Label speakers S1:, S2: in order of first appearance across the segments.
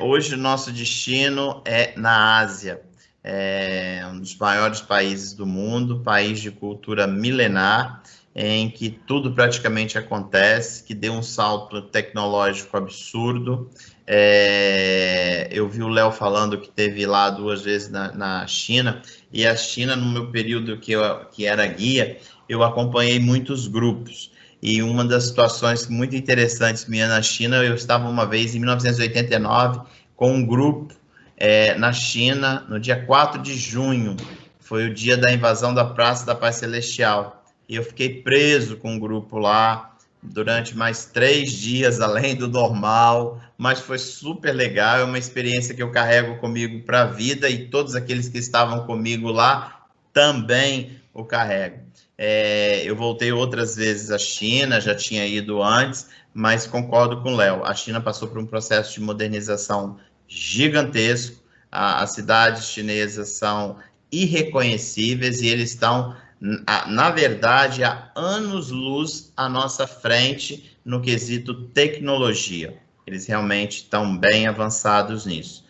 S1: Hoje o nosso destino é na Ásia, um dos maiores países do mundo, país de cultura milenar, em que tudo praticamente acontece, que deu um salto tecnológico absurdo. Eu vi o Léo falando que teve lá 2 vezes na China, e a China, no meu período que era guia, eu acompanhei muitos grupos. E uma das situações muito interessantes minha na China, eu estava uma vez em 1989 com um grupo na China, no dia 4 de junho, foi o dia da invasão da Praça da Paz Celestial. E eu fiquei preso com um grupo lá durante mais 3 dias, além do normal, mas foi super legal, é uma experiência que eu carrego comigo para a vida e todos aqueles que estavam comigo lá também o carregam. Eu voltei outras vezes à China, já tinha ido antes, mas concordo com o Léo, a China passou por um processo de modernização gigantesco, as cidades chinesas são irreconhecíveis e eles estão, na verdade, há anos-luz à nossa frente no quesito tecnologia. Eles realmente estão bem avançados nisso.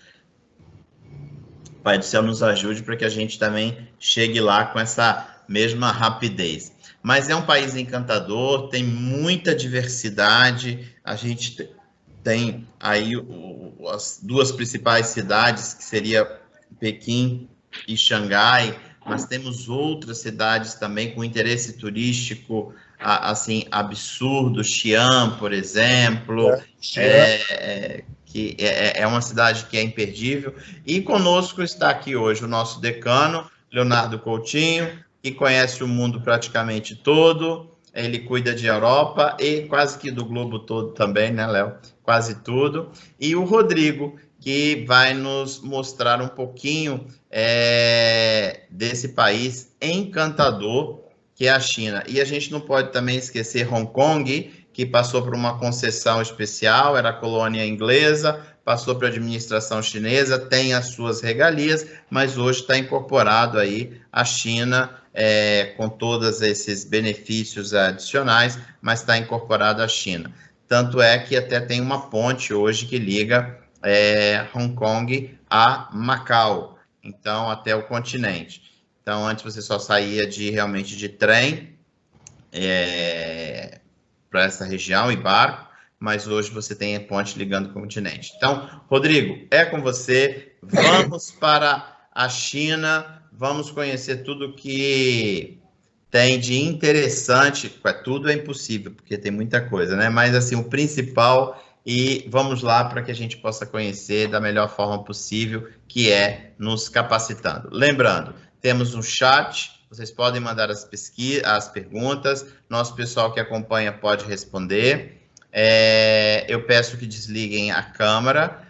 S1: Pai do Céu nos ajude para que a gente também chegue lá com essa mesma rapidez. Mas é um país encantador, tem muita diversidade, a gente tem aí as 2 principais cidades, que seria Pequim e Xangai, mas temos outras cidades também com interesse turístico, assim, absurdo, Xi'an, por exemplo, que é uma cidade que é imperdível, e conosco está aqui hoje o nosso decano, Leonardo Coutinho, que conhece o mundo praticamente todo, ele cuida de Europa e quase que do globo todo também, né, Léo? Quase tudo. E o Rodrigo, que vai nos mostrar um pouquinho desse país encantador que é a China. E a gente não pode também esquecer Hong Kong, que passou por uma concessão especial, era colônia inglesa, passou para a administração chinesa, tem as suas regalias, mas hoje está incorporado aí a China, com todos esses benefícios adicionais, mas está incorporado à China. Tanto é que até tem uma ponte hoje que liga Hong Kong a Macau, então até o continente. Então, antes você só saía realmente de trem para essa região e barco, mas hoje você tem a ponte ligando com o continente. Então, Rodrigo, é com você. Vamos para a China, vamos conhecer tudo que tem de interessante. Tudo é impossível, porque tem muita coisa, né? Mas, assim, o principal, e vamos lá para que a gente possa conhecer da melhor forma possível, que é nos capacitando. Lembrando, temos um chat, vocês podem mandar as perguntas, nosso pessoal que acompanha pode responder. Eu peço que desliguem a câmera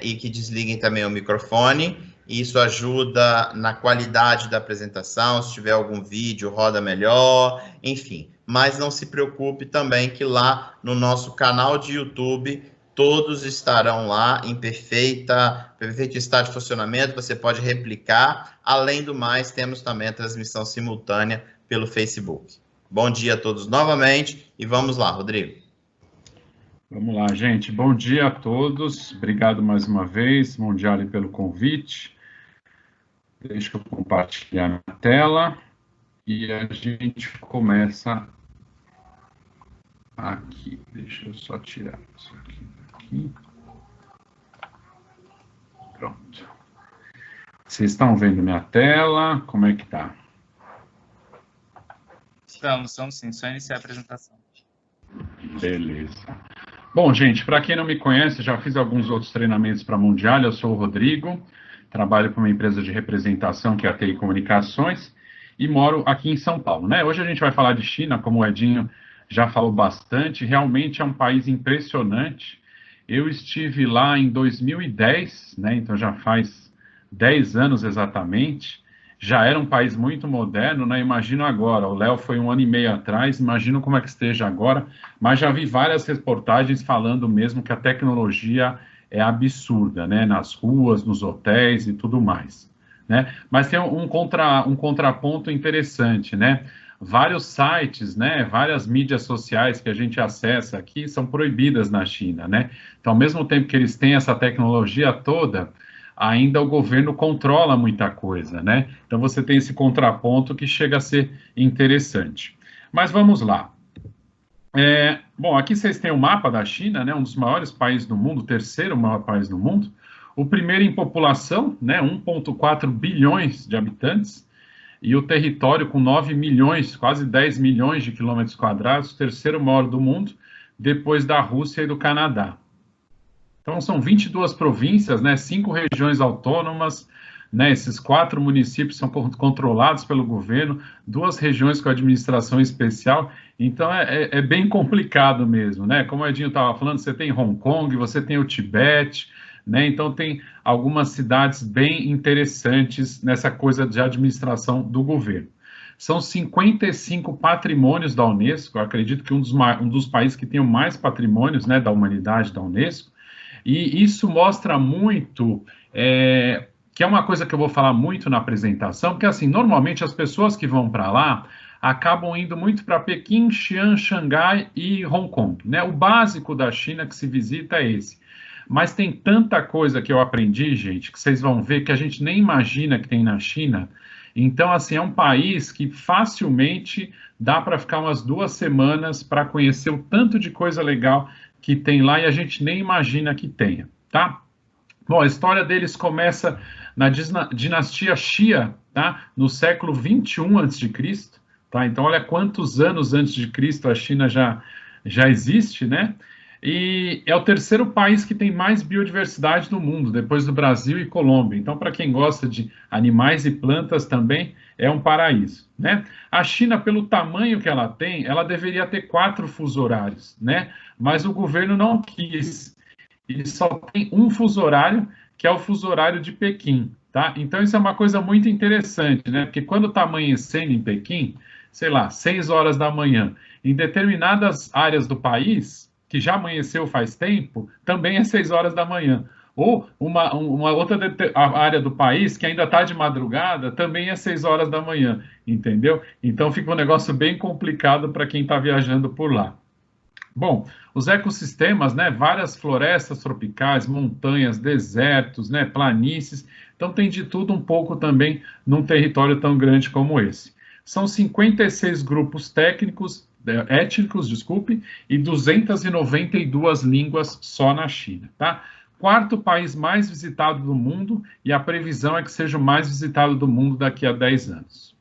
S1: e que desliguem também o microfone. Isso ajuda na qualidade da apresentação, se tiver algum vídeo, roda melhor, enfim. Mas não se preocupe também que lá no nosso canal de YouTube, todos estarão lá em perfeito estado de funcionamento, você pode replicar. Além do mais, temos também a transmissão simultânea pelo Facebook. Bom dia a todos novamente e vamos lá, Rodrigo.
S2: Vamos lá, gente. Bom dia a todos. Obrigado mais uma vez, Mondiale, pelo convite. Deixa eu compartilhar minha tela e a gente começa aqui. Deixa eu só tirar isso aqui. Pronto. Vocês estão vendo minha tela? Como é que tá?
S3: Estamos sim. Só iniciar a apresentação.
S2: Beleza. Bom, gente, para quem não me conhece, já fiz alguns outros treinamentos para a Mondial. Eu sou o Rodrigo, trabalho com uma empresa de representação que é a TI Comunicações e moro aqui em São Paulo, né? Hoje a gente vai falar de China, como o Edinho já falou bastante. Realmente é um país impressionante. Eu estive lá em 2010, né? Então já faz 10 anos exatamente. Já era um país muito moderno, né? Imagino agora, o Léo foi 1 ano e meio atrás, imagino como é que esteja agora, mas já vi várias reportagens falando mesmo que a tecnologia é absurda, né? Nas ruas, nos hotéis e tudo mais, né? Mas tem um contraponto interessante, né? vários sites, né, várias mídias sociais que a gente acessa aqui são proibidas na China, né? Então, ao mesmo tempo que eles têm essa tecnologia toda, ainda o governo controla muita coisa, né? Então, você tem esse contraponto que chega a ser interessante. Mas vamos lá. Bom, aqui vocês têm o mapa da China, né, um dos maiores países do mundo, o terceiro maior país do mundo, o primeiro em população, né, 1,4 bilhões de habitantes, e o território com 9 milhões, quase 10 milhões de quilômetros quadrados, o terceiro maior do mundo, depois da Rússia e do Canadá. Então, são 22 províncias, né, 5 regiões autônomas, né, esses 4 municípios são controlados pelo governo, 2 regiões com administração especial, então é bem complicado mesmo, né? Como o Edinho estava falando, você tem Hong Kong, você tem o Tibete, né? Então tem algumas cidades bem interessantes nessa coisa de administração do governo. São 55 patrimônios da Unesco, eu acredito que um dos países que tem mais patrimônios, né, da humanidade da Unesco, e isso mostra muito, que é uma coisa que eu vou falar muito na apresentação, porque assim, normalmente as pessoas que vão para lá acabam indo muito para Pequim, Xi'an, Xangai e Hong Kong, né? O básico da China que se visita é esse. Mas tem tanta coisa que eu aprendi, gente, que vocês vão ver que a gente nem imagina que tem na China. Então, assim, é um país que facilmente dá para ficar umas 2 semanas para conhecer o tanto de coisa legal que tem lá e a gente nem imagina que tenha, tá? Bom, a história deles começa na dinastia Xia, tá? No século 21 a.C., tá? Então, olha quantos anos antes de Cristo a China já existe, né? E é o terceiro país que tem mais biodiversidade no mundo, depois do Brasil e Colômbia. Então, para quem gosta de animais e plantas também, é um paraíso, né? A China, pelo tamanho que ela tem, ela deveria ter 4 fusos horários, né? Mas o governo não quis. E só tem um fuso horário, que é o fuso horário de Pequim, tá? Então, isso é uma coisa muito interessante, né? Porque quando está amanhecendo em Pequim, sei lá, 6 horas da manhã, em determinadas áreas do país, que já amanheceu faz tempo, também é 6 horas da manhã. Ou uma outra área do país, que ainda está de madrugada, também é 6 horas da manhã, entendeu? Então, fica um negócio bem complicado para quem está viajando por lá. Bom, os ecossistemas, né, várias florestas tropicais, montanhas, desertos, né, planícies, então tem de tudo um pouco também num território tão grande como esse. São 56 grupos étnicos, e 292 línguas só na China, tá? 4º país mais visitado do mundo e a previsão é que seja o mais visitado do mundo daqui a 10 anos.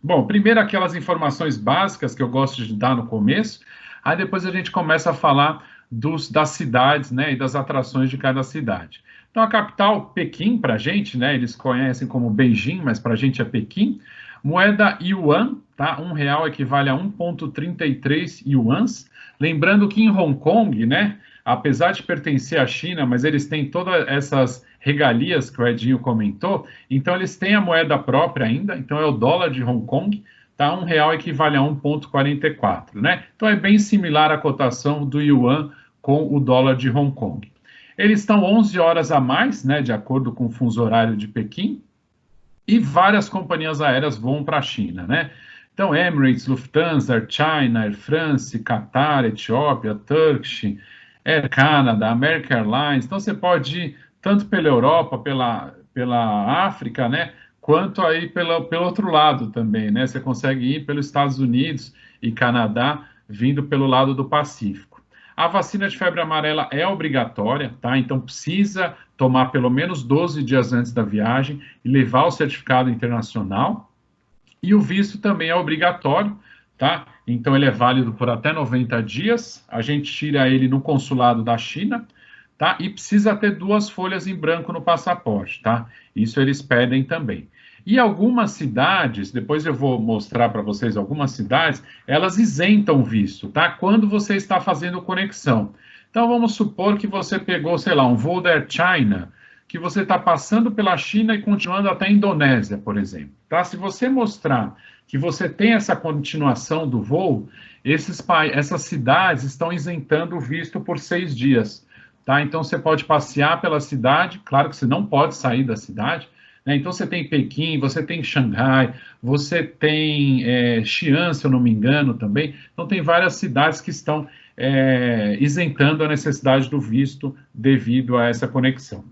S2: Bom, primeiro aquelas informações básicas que eu gosto de dar no começo, aí depois a gente começa a falar das cidades, né, e das atrações de cada cidade. Então, a capital, Pequim, para a gente, né, eles conhecem como Beijing, mas para a gente é Pequim. Moeda yuan, tá? R$1 equivale a 1,33 yuans. Lembrando que em Hong Kong, né, apesar de pertencer à China, mas eles têm todas essas regalias que o Edinho comentou, então eles têm a moeda própria ainda, então é o dólar de Hong Kong, tá? R$1 equivale a 1,44, né? Então é bem similar à cotação do yuan com o dólar de Hong Kong. Eles estão 11 horas a mais, né, de acordo com o fuso horário de Pequim, e várias companhias aéreas voam para a China, né? Então, Emirates, Lufthansa, Air China, Air France, Qatar, Etiópia, Turkish, Air Canada, American Airlines. Então, você pode ir tanto pela Europa, pela África, né? Quanto aí pelo outro lado também, né? Você consegue ir pelos Estados Unidos e Canadá, vindo pelo lado do Pacífico. A vacina de febre amarela é obrigatória, tá? Então precisa tomar pelo menos 12 dias antes da viagem e levar o certificado internacional. E o visto também é obrigatório, tá? Então ele é válido por até 90 dias. A gente tira ele no consulado da China, tá? E precisa ter 2 folhas em branco no passaporte, tá? Isso eles pedem também. E algumas cidades, depois eu vou mostrar para vocês algumas cidades, elas isentam visto, tá? Quando você está fazendo conexão. Então, vamos supor que você pegou, sei lá, um voo da Air China, que você está passando pela China e continuando até a Indonésia, por exemplo, tá? Se você mostrar que você tem essa continuação do voo, essas cidades estão isentando o visto por 6 dias, tá? Então, você pode passear pela cidade, claro que você não pode sair da cidade, né? Então, você tem Pequim, você tem Xangai, você tem Xi'an, se eu não me engano, também. Então, tem várias cidades que estão isentando a necessidade do visto devido a essa conexão.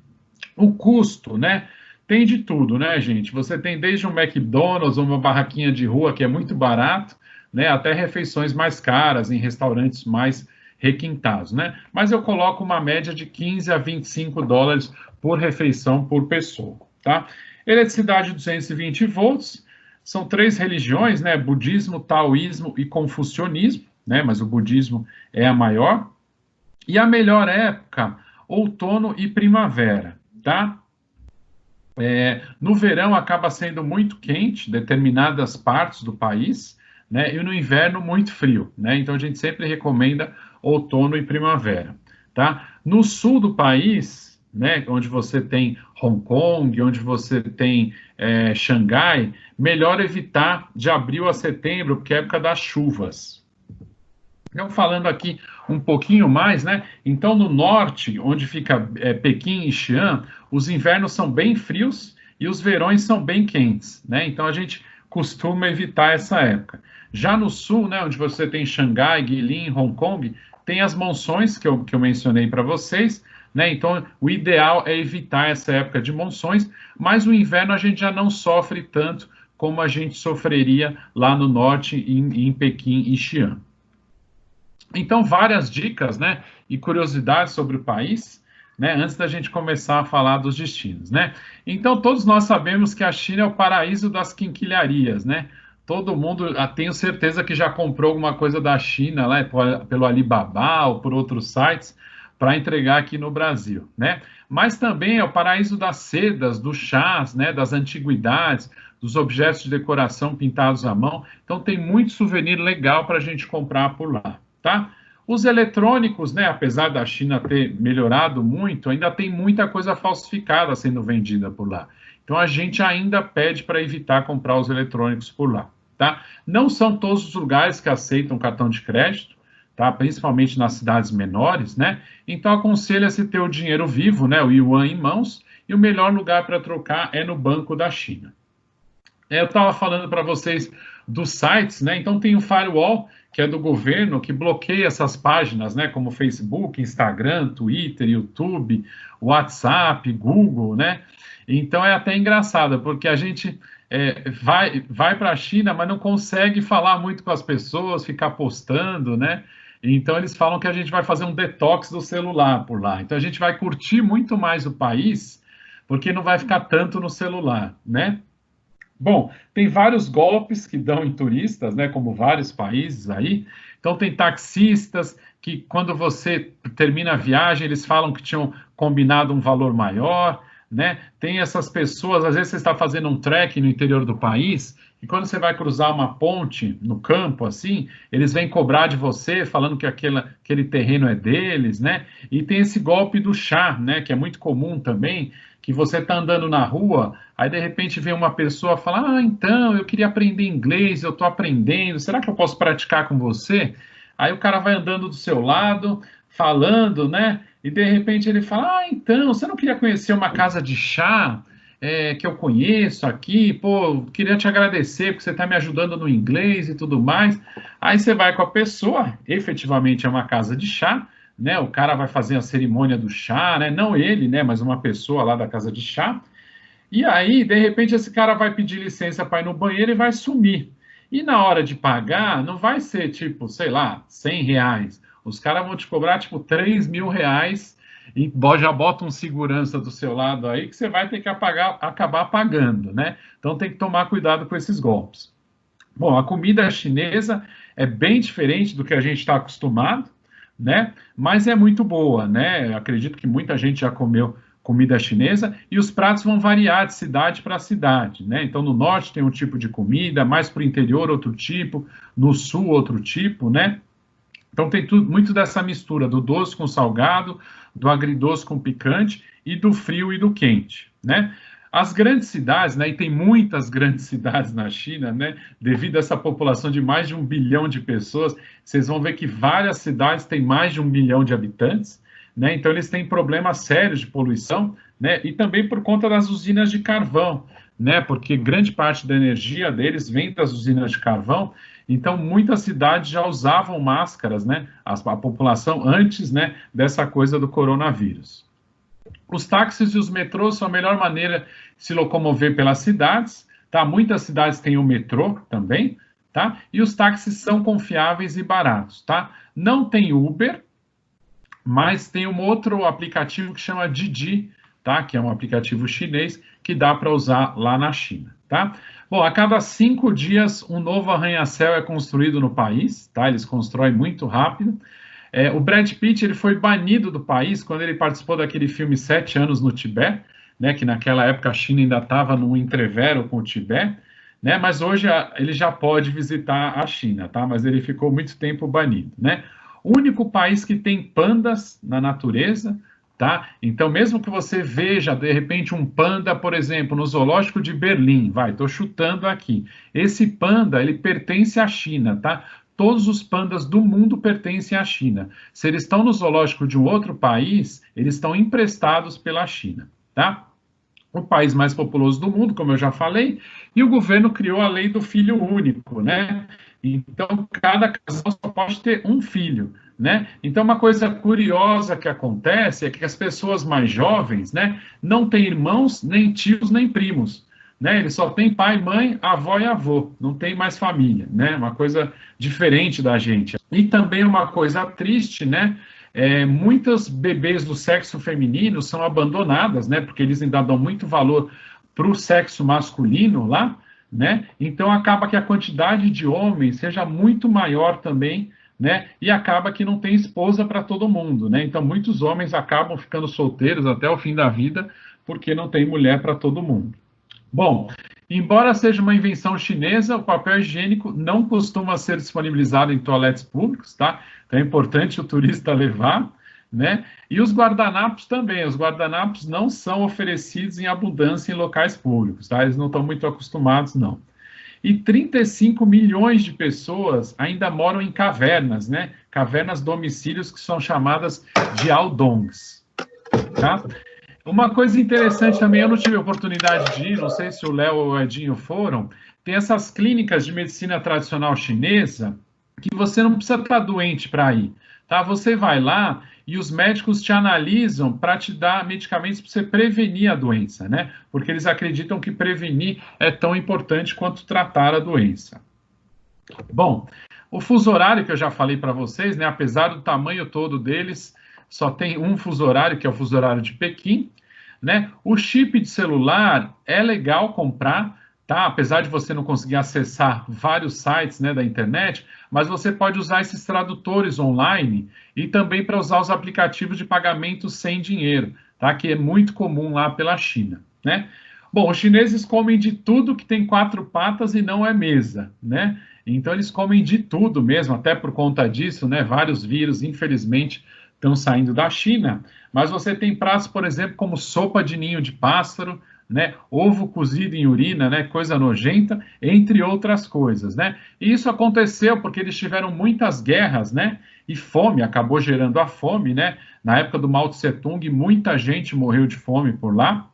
S2: O custo, né? Tem de tudo, né, gente? Você tem desde um McDonald's, uma barraquinha de rua que é muito barato, né, até refeições mais caras em restaurantes mais requintados, né? Mas eu coloco uma média de 15 a 25 dólares por refeição por pessoa, tá? Eletricidade 220 volts, são 3 religiões, né? Budismo, taoísmo e confucionismo, né? Mas o budismo é a maior. E a melhor época, outono e primavera, tá? No verão acaba sendo muito quente, determinadas partes do país, né? E no inverno muito frio, né? Então a gente sempre recomenda outono e primavera, tá? No sul do país, né? Onde você tem Hong Kong, onde você tem Xangai, melhor evitar de abril a setembro, porque é época das chuvas. Então, falando aqui um pouquinho mais, né? Então, no norte, onde fica Pequim e Xi'an, os invernos são bem frios e os verões são bem quentes, né? Então, a gente costuma evitar essa época. Já no sul, né, onde você tem Xangai, Guilin, Hong Kong, tem as monções que eu mencionei para vocês, né? Então, o ideal é evitar essa época de monções, mas o inverno a gente já não sofre tanto como a gente sofreria lá no norte, em Pequim e Xi'an. Então, várias dicas, né, e curiosidades sobre o país, né, antes da gente começar a falar dos destinos, né? Então, todos nós sabemos que a China é o paraíso das quinquilharias, né? Todo mundo, tenho certeza que já comprou alguma coisa da China, né, pelo Alibaba ou por outros sites, para entregar aqui no Brasil, né? Mas também é o paraíso das sedas, dos chás, né, das antiguidades, dos objetos de decoração pintados à mão. Então, tem muito souvenir legal para a gente comprar por lá. Tá? Os eletrônicos, né, apesar da China ter melhorado muito, ainda tem muita coisa falsificada sendo vendida por lá. Então a gente ainda pede para evitar comprar os eletrônicos por lá, tá? Não são todos os lugares que aceitam cartão de crédito, tá? Principalmente nas cidades menores, né? Então aconselha-se ter o dinheiro vivo, né, o yuan em mãos, e o melhor lugar para trocar é no Banco da China. Eu estava falando para vocês dos sites, né? Então tem o firewall, que é do governo, que bloqueia essas páginas, né? Como Facebook, Instagram, Twitter, YouTube, WhatsApp, Google, né? Então é até engraçado, porque a gente vai para a China, mas não consegue falar muito com as pessoas, ficar postando, né? Então eles falam que a gente vai fazer um detox do celular por lá. Então a gente vai curtir muito mais o país, porque não vai ficar tanto no celular, né? Bom, tem vários golpes que dão em turistas, né, como vários países aí. Então, tem taxistas que, quando você termina a viagem, eles falam que tinham combinado um valor maior, né? Tem essas pessoas, às vezes você está fazendo um trekking no interior do país, e quando você vai cruzar uma ponte no campo, assim, eles vêm cobrar de você, falando que aquele terreno é deles, né? E tem esse golpe do chá, né, que é muito comum também, que você está andando na rua, aí de repente vem uma pessoa falar, então, eu queria aprender inglês, eu estou aprendendo, será que eu posso praticar com você? Aí o cara vai andando do seu lado, falando, né? E de repente ele fala, então, você não queria conhecer uma casa de chá que eu conheço aqui? Pô, queria te agradecer porque você está me ajudando no inglês e tudo mais. Aí você vai com a pessoa, efetivamente é uma casa de chá, né, o cara vai fazer a cerimônia do chá, né, não ele, né, mas uma pessoa lá da casa de chá, e aí, de repente, esse cara vai pedir licença para ir no banheiro e vai sumir. E na hora de pagar, não vai ser tipo, sei lá, 100 reais. Os caras vão te cobrar tipo 3 mil reais e já bota um segurança do seu lado aí que você vai ter que acabar pagando, né? Então tem que tomar cuidado com esses golpes. Bom, a comida chinesa é bem diferente do que a gente está acostumado, né? Mas é muito boa, né? Eu acredito que muita gente já comeu comida chinesa e os pratos vão variar de cidade para cidade, né? Então, no norte tem um tipo de comida, mais para o interior outro tipo, no sul outro tipo, né? Então, tem tudo, muito dessa mistura do doce com salgado, do agridoce com picante e do frio e do quente, né? As grandes cidades, né, e tem muitas grandes cidades na China, né, devido a essa população de mais de 1 bilhão de pessoas, vocês vão ver que várias cidades têm mais de 1 milhão de habitantes, né? Então eles têm problemas sérios de poluição, né? E também por conta das usinas de carvão, né? Porque grande parte da energia deles vem das usinas de carvão. Então muitas cidades já usavam máscaras, né? A população antes, né? Dessa coisa do coronavírus. Os táxis e os metrôs são a melhor maneira de se locomover pelas cidades, tá? Muitas cidades têm o metrô também, tá? E os táxis são confiáveis e baratos, tá? Não tem Uber, mas tem um outro aplicativo que chama Didi, tá? Que é um aplicativo chinês que dá para usar lá na China, tá? Bom, a cada 5 dias um novo arranha-céu é construído no país, tá? Eles constroem muito rápido. O Brad Pitt ele foi banido do país quando ele participou daquele filme 7 anos no Tibete, né? Que naquela época a China ainda estava num entrevero com o Tibete, né? Mas hoje ele já pode visitar a China, tá? Mas ele ficou muito tempo banido, né? O único país que tem pandas na natureza, tá? Então, mesmo que você veja, de repente, um panda, por exemplo, no zoológico de Berlim, estou chutando aqui, esse panda, ele pertence à China, tá? Todos os pandas do mundo pertencem à China. Se eles estão no zoológico de um outro país, eles estão emprestados pela China, tá? O país mais populoso do mundo, como eu já falei, e o governo criou a lei do filho único, né? Então, cada casal só pode ter um filho, né? Então, uma coisa curiosa que acontece é que as pessoas mais jovens, né, não têm irmãos, nem tios, nem primos, né? Eles só têm pai, mãe, avó e avô, não tem mais família, né? Uma coisa diferente da gente. E também uma coisa triste, né? Muitas bebês do sexo feminino são abandonadas, né? Porque eles ainda dão muito valor para o sexo masculino lá, né? Então acaba que a quantidade de homens seja muito maior também, né? E acaba que não tem esposa para todo mundo, né? Então muitos homens acabam ficando solteiros até o fim da vida porque não tem mulher para todo mundo. Bom, embora seja uma invenção chinesa, o papel higiênico não costuma ser disponibilizado em toaletes públicos, tá? Então é importante o turista levar, né? E os guardanapos também. Os guardanapos não são oferecidos em abundância em locais públicos, tá? Eles não estão muito acostumados, não. E 35 milhões de pessoas ainda moram em cavernas, né? Cavernas domicílios que são chamadas de aldongs, tá? Uma coisa interessante também, eu não tive a oportunidade de ir, não sei se o Léo ou o Edinho foram, tem essas clínicas de medicina tradicional chinesa que você não precisa estar doente para ir, tá? Você vai lá e os médicos te analisam para te dar medicamentos para você prevenir a doença, né? Porque eles acreditam que prevenir é tão importante quanto tratar a doença. Bom, o fuso horário que eu já falei para vocês, né? Apesar do tamanho todo deles, só tem um fuso horário, que é o fuso horário de Pequim, né? O chip de celular é legal comprar, tá? Apesar de você não conseguir acessar vários sites, né, da internet, mas você pode usar esses tradutores online e também para usar os aplicativos de pagamento sem dinheiro, tá? Que é muito comum lá pela China, né? Bom, os chineses comem de tudo que tem 4 patas e não é mesa, né? Então eles comem de tudo mesmo, até por conta disso, né? Vários vírus, infelizmente, estão saindo da China, mas você tem pratos, por exemplo, como sopa de ninho de pássaro, né, ovo cozido em urina, né, coisa nojenta, entre outras coisas, né? E isso aconteceu porque eles tiveram muitas guerras, né, e fome, acabou gerando a fome, né? Na época do Mao Tse Tung, muita gente morreu de fome por lá,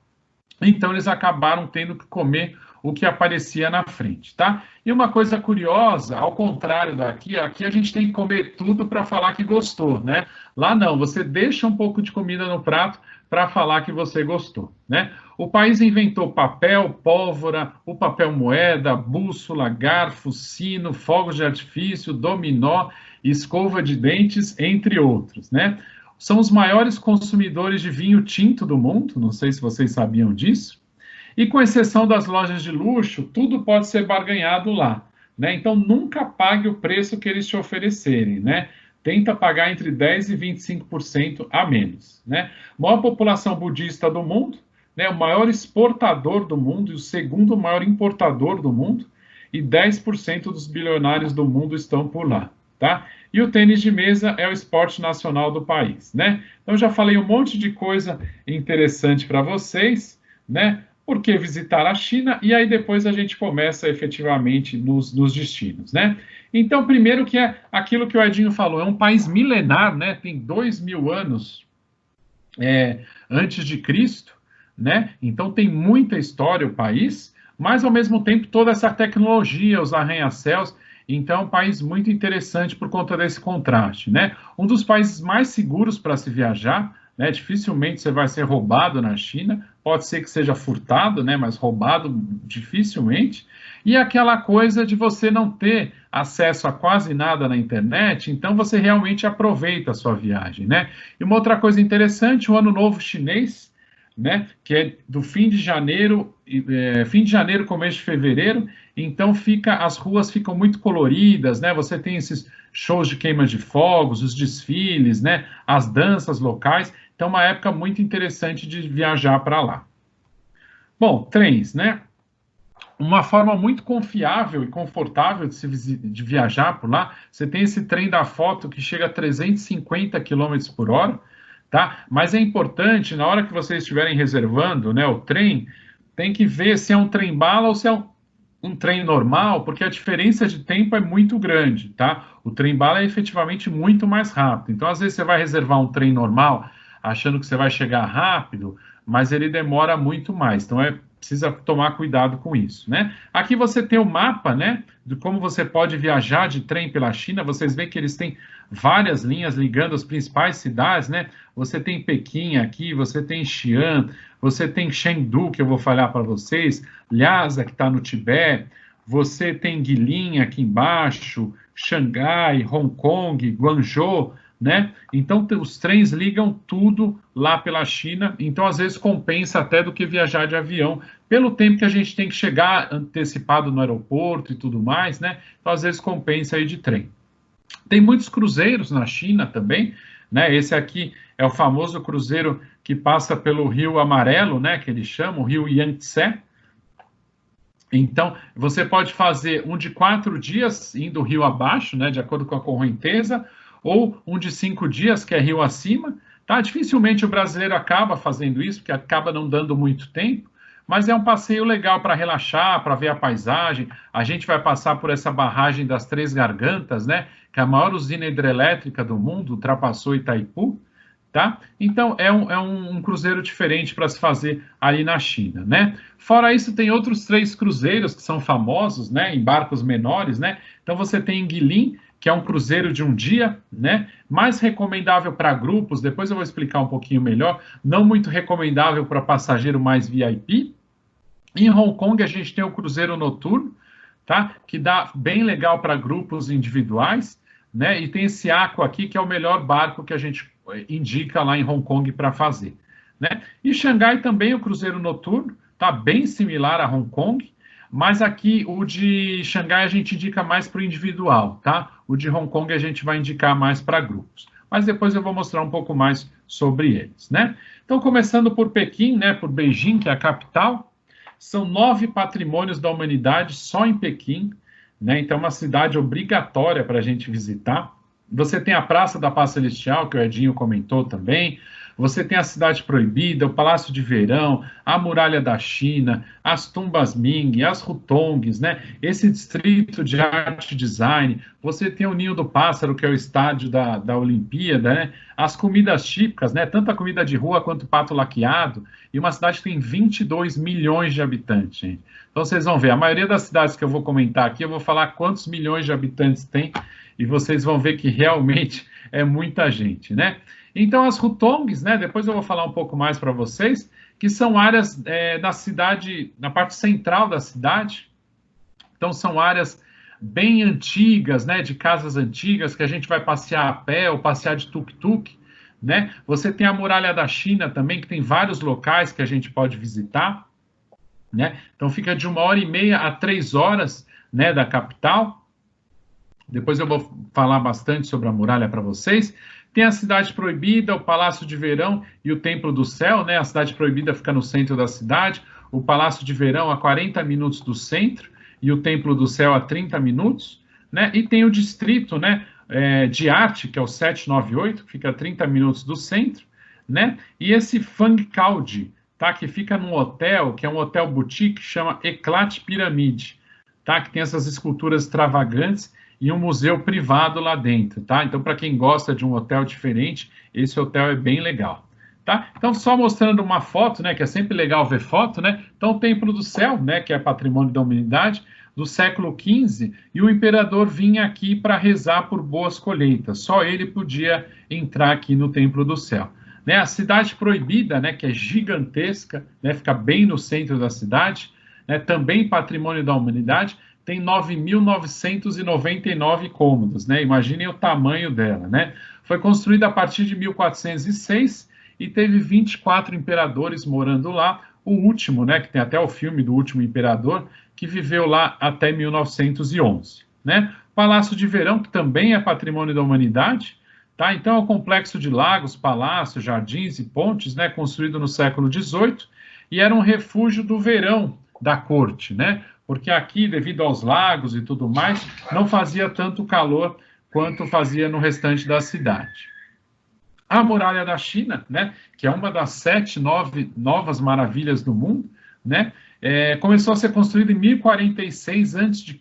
S2: então eles acabaram tendo que comer o que aparecia na frente, tá? E uma coisa curiosa, ao contrário daqui, aqui a gente tem que comer tudo para falar que gostou, né? Lá não, você deixa um pouco de comida no prato para falar que você gostou, né? O país inventou papel, pólvora, o papel moeda, bússola, garfo, sino, fogos de artifício, dominó, escova de dentes, entre outros, né? São os maiores consumidores de vinho tinto do mundo, não sei se vocês sabiam disso. E com exceção das lojas de luxo, tudo pode ser barganhado lá, né? Então nunca pague o preço que eles te oferecerem, né? Tenta pagar entre 10% e 25% a menos, né? Maior população budista do mundo, né? O maior exportador do mundo e o segundo maior importador do mundo, e 10% dos bilionários do mundo estão por lá, tá? E o tênis de mesa é o esporte nacional do país, né? Então já falei um monte de coisa interessante para vocês, né? Por que visitar a China? E aí depois a gente começa efetivamente nos destinos, né? Então, primeiro que é aquilo que o Edinho falou, é um país milenar, né? Tem 2.000 anos antes de Cristo, né? Então tem muita história o país, mas ao mesmo tempo toda essa tecnologia, os arranha-céus. Então é um país muito interessante por conta desse contraste, né? Um dos países mais seguros para se viajar, né? Dificilmente você vai ser roubado na China, pode ser que seja furtado, né? Mas roubado dificilmente. E aquela coisa de você não ter acesso a quase nada na internet, então você realmente aproveita a sua viagem, né? E uma outra coisa interessante, o Ano Novo Chinês, né? Que é do fim de janeiro, começo de fevereiro. Então as ruas ficam muito coloridas, né? Você tem esses shows de queima de fogos, os desfiles, né? As danças locais. Então, uma época muito interessante de viajar para lá. Bom, trens, né? Uma forma muito confiável e confortável de viajar por lá. Você tem esse trem da foto que chega a 350 km por hora, tá? Mas é importante, na hora que vocês estiverem reservando, né, o trem, tem que ver se é um trem-bala ou se é um trem normal, porque a diferença de tempo é muito grande, tá? O trem-bala é efetivamente muito mais rápido. Então, às vezes, você vai reservar um trem normal achando que você vai chegar rápido, mas ele demora muito mais. Então, precisa tomar cuidado com isso, né? Aqui você tem o mapa, né, de como você pode viajar de trem pela China. Vocês veem que eles têm várias linhas ligando as principais cidades, né? Você tem Pequim aqui, você tem Xi'an, você tem Chengdu, que eu vou falar para vocês, Lhasa, que está no Tibete, você tem Guilin aqui embaixo, Xangai, Hong Kong, Guangzhou, né? Então, os trens ligam tudo lá pela China, então, às vezes, compensa até do que viajar de avião, pelo tempo que a gente tem que chegar antecipado no aeroporto e tudo mais, né? Então, às vezes, compensa ir de trem. Tem muitos cruzeiros na China também, né? Esse aqui é o famoso cruzeiro que passa pelo Rio Amarelo, né? Que eles chamam, o Rio Yangtze. Então, você pode fazer um de 4 dias indo rio abaixo, né? De acordo com a correnteza, ou um de 5 dias, que é rio acima, tá? Dificilmente o brasileiro acaba fazendo isso, porque acaba não dando muito tempo, mas é um passeio legal para relaxar, para ver a paisagem. A gente vai passar por essa barragem das Três Gargantas, né? Que é a maior usina hidrelétrica do mundo, ultrapassou Itaipu, tá? Então, é um cruzeiro diferente para se fazer ali na China, né? Fora isso, tem outros 3 cruzeiros que são famosos, né? Em barcos menores, né? Então, você tem Guilin, que é um cruzeiro de um dia, né? Mais recomendável para grupos, depois eu vou explicar um pouquinho melhor, não muito recomendável para passageiro mais VIP. Em Hong Kong, a gente tem o cruzeiro noturno, tá? Que dá bem legal para grupos individuais, né? E tem esse Aqua aqui, que é o melhor barco que a gente indica lá em Hong Kong para fazer, né? E Xangai também, o cruzeiro noturno, tá bem similar a Hong Kong, mas aqui o de Xangai a gente indica mais para o individual, tá? O de Hong Kong a gente vai indicar mais para grupos. Mas depois eu vou mostrar um pouco mais sobre eles, né? Então, começando por Pequim, né? Por Beijing, que é a capital, são 9 patrimônios da humanidade só em Pequim, né? Então, é uma cidade obrigatória para a gente visitar. Você tem a Praça da Paz Celestial, que o Edinho comentou também. Você tem a Cidade Proibida, o Palácio de Verão, a Muralha da China, as Tumbas Ming, as Hutongs, né? Esse distrito de arte e design. Você tem o Ninho do Pássaro, que é o estádio da Olimpíada, né? As comidas típicas, né? Tanto a comida de rua quanto o pato laqueado. E uma cidade que tem 22 milhões de habitantes, gente. Então, vocês vão ver, a maioria das cidades que eu vou comentar aqui, eu vou falar quantos milhões de habitantes tem, e vocês vão ver que realmente é muita gente, né? Então, as Hutongs, né? Depois eu vou falar um pouco mais para vocês, que são áreas da cidade, na parte central da cidade. Então, são áreas bem antigas, né? De casas antigas, que a gente vai passear a pé ou passear de tuk-tuk, né? Você tem a Muralha da China também, que tem vários locais que a gente pode visitar, né? Então, fica de 1h30 a 3 horas, né? Da capital. Depois eu vou falar bastante sobre a muralha para vocês. Tem a Cidade Proibida, o Palácio de Verão e o Templo do Céu, né? A Cidade Proibida fica no centro da cidade, o Palácio de Verão a 40 minutos do centro e o Templo do Céu a 30 minutos, né? E tem o distrito, né, de arte, que é o 798, que fica a 30 minutos do centro, né? E esse Fang Caudi, tá? Que fica num hotel, que é um hotel boutique, chama Eclat Pyramide, tá? Que tem essas esculturas extravagantes e um museu privado lá dentro, tá? Então, para quem gosta de um hotel diferente, esse hotel é bem legal, Tá? Então, só mostrando uma foto, né, que é sempre legal ver foto, né? Então, o Templo do Céu, né, que é patrimônio da humanidade, do século XV, e o imperador vinha aqui para rezar por boas colheitas. Só ele podia entrar aqui no Templo do Céu. Né, a Cidade Proibida, né, que é gigantesca, né, fica bem no centro da cidade, né, também patrimônio da humanidade, tem 9.999 cômodos, né? Imaginem o tamanho dela, né? Foi construída a partir de 1406 e teve 24 imperadores morando lá. O último, né, que tem até o filme do último imperador, que viveu lá até 1911, né? Palácio de Verão, que também é patrimônio da humanidade, tá? Então é um complexo de lagos, palácios, jardins e pontes, né, construído no século XVIII, e era um refúgio do verão da corte, né? Porque aqui, devido aos lagos e tudo mais, não fazia tanto calor quanto fazia no restante da cidade. A Muralha da China, né, que é uma das 7 novas maravilhas do mundo, né, começou a ser construída em 1046 a.C.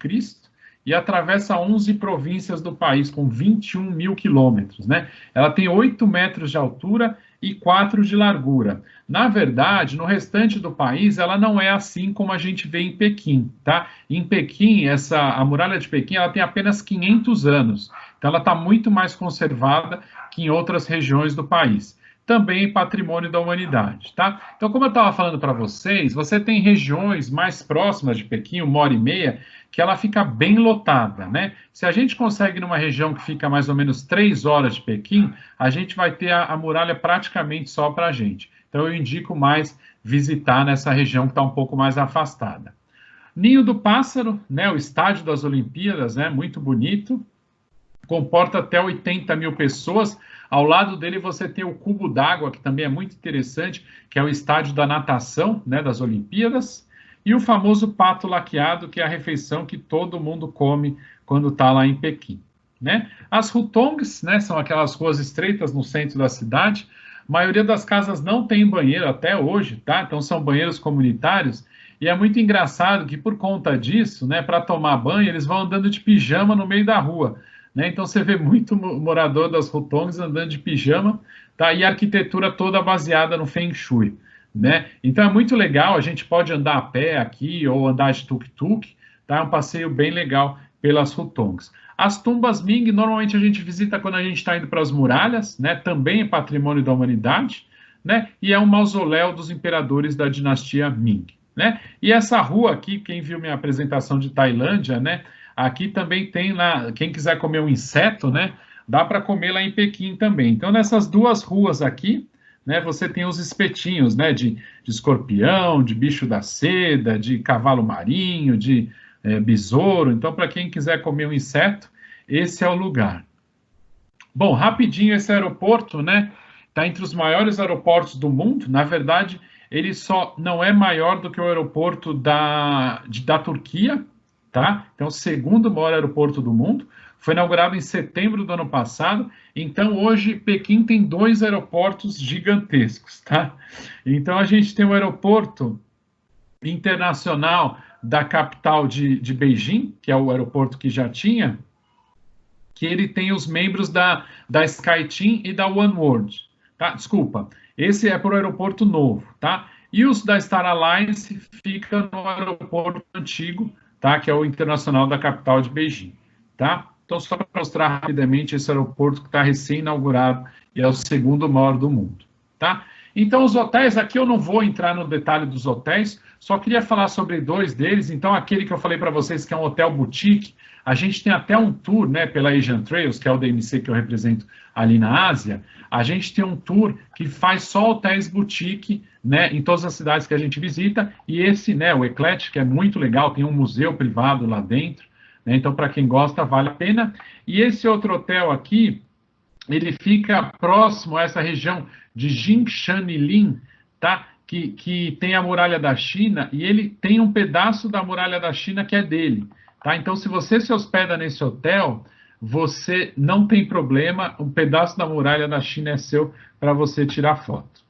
S2: e atravessa 11 províncias do país, com 21 mil quilômetros, né? Ela tem 8 metros de altura e 4 de largura. Na verdade, no restante do país, ela não é assim como a gente vê em Pequim, tá? Em Pequim, a muralha de Pequim, ela tem apenas 500 anos. Então, ela está muito mais conservada que em outras regiões do país. Também patrimônio da humanidade, tá? Então, como eu estava falando para vocês, você tem regiões mais próximas de Pequim, 1h30, que ela fica bem lotada, né? Se a gente consegue numa região que fica mais ou menos 3 horas de Pequim, a gente vai ter a muralha praticamente só para a gente. Então, eu indico mais visitar nessa região que está um pouco mais afastada. Ninho do Pássaro, né? O estádio das Olimpíadas, né? Muito bonito. Comporta até 80 mil pessoas. Ao lado dele você tem o Cubo d'Água, que também é muito interessante, que é o estádio da natação, né, das Olimpíadas, e o famoso pato laqueado, que é a refeição que todo mundo come quando está lá em Pequim, né? As hutongs, né, são aquelas ruas estreitas no centro da cidade. A maioria das casas não tem banheiro até hoje, tá? Então são banheiros comunitários, e é muito engraçado que por conta disso, né, para tomar banho, eles vão andando de pijama no meio da rua. Né? Então você vê muito morador das hutongs andando de pijama, tá? E a arquitetura toda baseada no Feng Shui, né? Então é muito legal, a gente pode andar a pé aqui ou andar de tuk-tuk, tá? É um passeio bem legal pelas hutongs. As tumbas Ming, normalmente a gente visita quando a gente está indo para as muralhas, né? Também é patrimônio da humanidade, né? E é um mausoléu dos imperadores da dinastia Ming, né? E essa rua aqui, quem viu minha apresentação de Tailândia, né? Aqui também tem lá, quem quiser comer um inseto, né? Dá para comer lá em Pequim também. Então, nessas duas ruas aqui, né? Você tem os espetinhos, né? De escorpião, de bicho da seda, de cavalo marinho, de besouro. Então, para quem quiser comer um inseto, esse é o lugar. Bom, rapidinho, esse aeroporto, né? Está entre os maiores aeroportos do mundo. Na verdade, ele só não é maior do que o aeroporto da Turquia, tá? Então, o segundo maior aeroporto do mundo, foi inaugurado em setembro do ano passado. Então, hoje, Pequim tem 2 aeroportos gigantescos, tá? Então, a gente tem o aeroporto internacional da capital de Beijing, que é o aeroporto que já tinha, que ele tem os membros da SkyTeam e da OneWorld, tá? Desculpa, esse é para o aeroporto novo, tá? E os da Star Alliance fica no aeroporto antigo, tá? Que é o internacional da capital de Beijing, tá? Então, só para mostrar rapidamente esse aeroporto que está recém-inaugurado e é o segundo maior do mundo, tá? Então, os hotéis, aqui eu não vou entrar no detalhe dos hotéis, só queria falar sobre 2 deles. Então, aquele que eu falei para vocês que é um hotel boutique, a gente tem até um tour, né, pela Asian Trails, que é o DMC que eu represento ali na Ásia. A gente tem um tour que faz só hotéis boutique, né, em todas as cidades que a gente visita, e esse, né, o Eclectic, é muito legal, tem um museu privado lá dentro, né, então para quem gosta vale a pena. E esse outro hotel aqui, ele fica próximo a essa região de Jingshanilin, tá, que tem a muralha da China, e ele tem um pedaço da muralha da China que é dele, tá? Então, se você se hospeda nesse hotel, você não tem problema, um pedaço da muralha da China é seu para você tirar foto.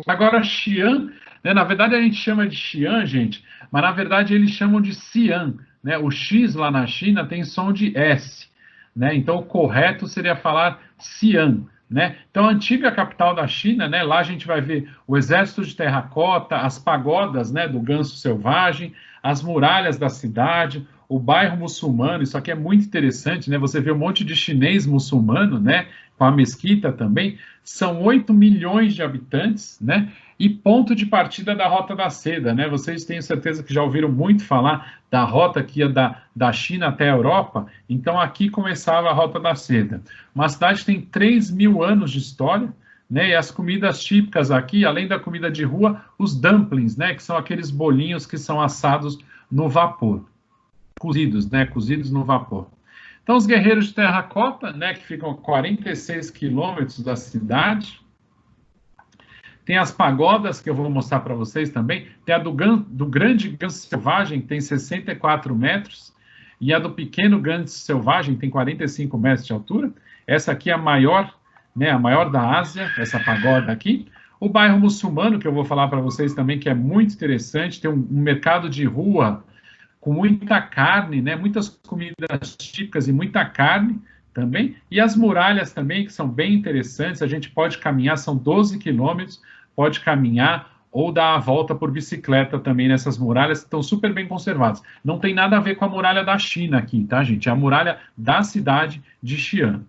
S2: Agora, Xi'an, né, na verdade a gente chama de Xi'an, gente, mas na verdade eles chamam de Xi'an, né? O X lá na China tem som de S, né? Então o correto seria falar Xi'an, né? Então, a antiga capital da China, né? Lá a gente vai ver o exército de terracota, as pagodas, né, do ganso selvagem, as muralhas da cidade, o bairro muçulmano. Isso aqui é muito interessante, né? Você vê um monte de chinês muçulmano, né? Com a mesquita também. São 8 milhões de habitantes, né? E ponto de partida da Rota da Seda, né? Vocês têm certeza que já ouviram muito falar da rota que ia da China até a Europa. Então, aqui começava a Rota da Seda. Uma cidade que tem 3.000 anos de história, né? E as comidas típicas aqui, além da comida de rua, os dumplings, né? Que são aqueles bolinhos que são assados no vapor. Cozidos, né? Cozidos no vapor. Então, os guerreiros de terracota, né? Que ficam a 46 quilômetros da cidade. Tem as pagodas, que eu vou mostrar para vocês também. Tem a do grande ganso selvagem, que tem 64 metros. E a do pequeno ganso selvagem, tem 45 metros de altura. Essa aqui é a maior, né, a maior da Ásia, essa pagoda aqui. O bairro muçulmano, que eu vou falar para vocês também, que é muito interessante. Tem um mercado de rua com muita carne, né, muitas comidas típicas e muita carne também. E as muralhas também, que são bem interessantes. A gente pode caminhar, são 12 quilômetros, pode caminhar ou dar a volta por bicicleta também nessas muralhas, que estão super bem conservadas. Não tem nada a ver com a muralha da China aqui, tá, gente? É a muralha da cidade de Xi'an.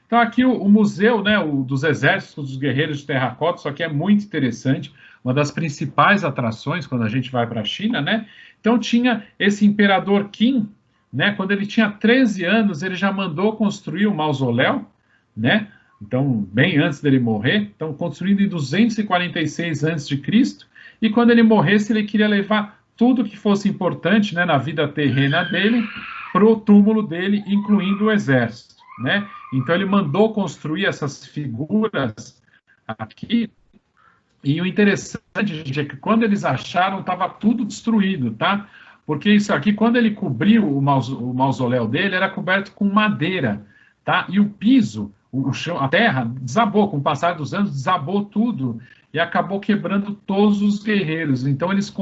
S2: Então, aqui o museu, né, dos exércitos dos guerreiros de terracota, isso aqui é muito interessante, uma das principais atrações quando a gente vai para a China, né? Então, tinha esse imperador Qin, né, quando ele tinha 13 anos, ele já mandou construir o mausoléu, né? Então, bem antes dele morrer, então construído em 246 a.C., e quando ele morresse, ele queria levar tudo que fosse importante, né, na vida terrena dele para o túmulo dele, incluindo o exército, né? Então, ele mandou construir essas figuras aqui, e o interessante, gente, é que quando eles acharam, estava tudo destruído, tá? Porque isso aqui, quando ele cobriu o mausoléu dele, era coberto com madeira, tá? E o piso, o chão, a terra, desabou, com o passar dos anos, desabou tudo e acabou quebrando todos os guerreiros. Então, eles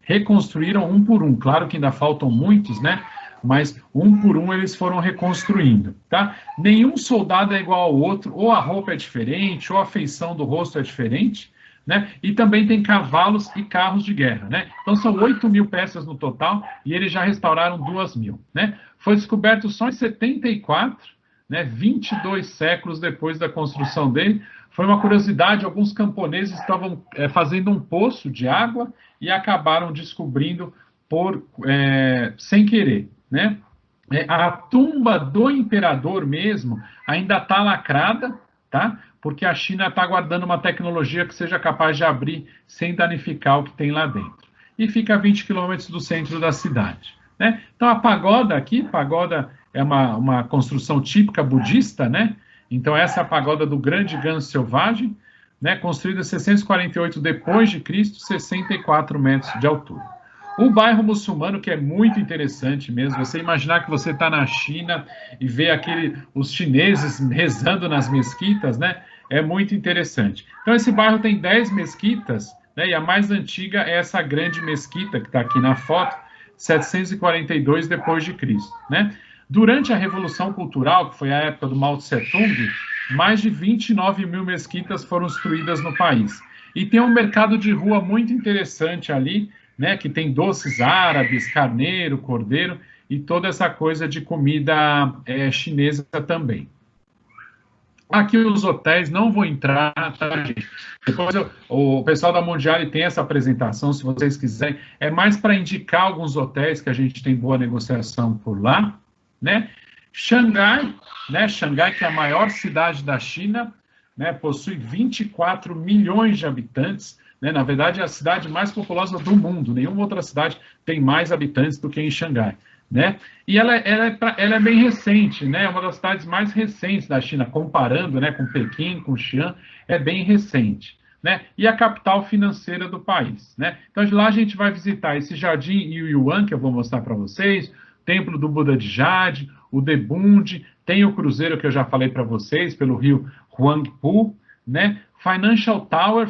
S2: reconstruíram um por um. Claro que ainda faltam muitos, né? Mas um por um eles foram reconstruindo, tá? Nenhum soldado é igual ao outro, ou a roupa é diferente, ou a feição do rosto é diferente, né? E também tem cavalos e carros de guerra, né? Então são 8.000 peças no total e eles já restauraram 2.000, né? Foi descoberto só em 74, né? 22 séculos depois da construção dele. Foi uma curiosidade, alguns camponeses estavam fazendo um poço de água e acabaram descobrindo sem querer, né? A tumba do imperador mesmo ainda está lacrada, tá? Porque a China está guardando uma tecnologia que seja capaz de abrir sem danificar o que tem lá dentro. E fica a 20 quilômetros do centro da cidade, né? Então, a pagoda aqui, pagoda é uma construção típica budista, né? Então, essa é a pagoda do grande ganso selvagem, né? Construída em 648 depois de Cristo, 64 metros de altura. O bairro muçulmano, que é muito interessante mesmo, você imaginar que você está na China e vê os chineses rezando nas mesquitas, né? É muito interessante. Então, esse bairro tem 10 mesquitas, né? E a mais antiga é essa grande mesquita que está aqui na foto, 742 depois de Cristo, né? Durante a Revolução Cultural, que foi a época do Mao Tse-tung, mais de 29.000 mesquitas foram destruídas no país. E tem um mercado de rua muito interessante ali, né, que tem doces árabes, carneiro, cordeiro e toda essa coisa de comida chinesa também. Aqui os hotéis, não vou entrar, tá, gente? Depois o pessoal da Mondiale tem essa apresentação, se vocês quiserem. É mais para indicar alguns hotéis que a gente tem boa negociação por lá, né? Xangai, né? Xangai, que é a maior cidade da China, né? Possui 24 milhões de habitantes, né? Na verdade, é a cidade mais populosa do mundo. Nenhuma outra cidade tem mais habitantes do que em Xangai, né? E ela é bem recente, né? É uma das cidades mais recentes da China, comparando, né, com Pequim, com Xi'an, é bem recente, né? E a capital financeira do país, né? Então, de lá a gente vai visitar esse Jardim Yuyuan, que eu vou mostrar para vocês, o Templo do Buda de Jade, o Debund, tem o cruzeiro que eu já falei para vocês, pelo rio Huangpu, né? Financial Tower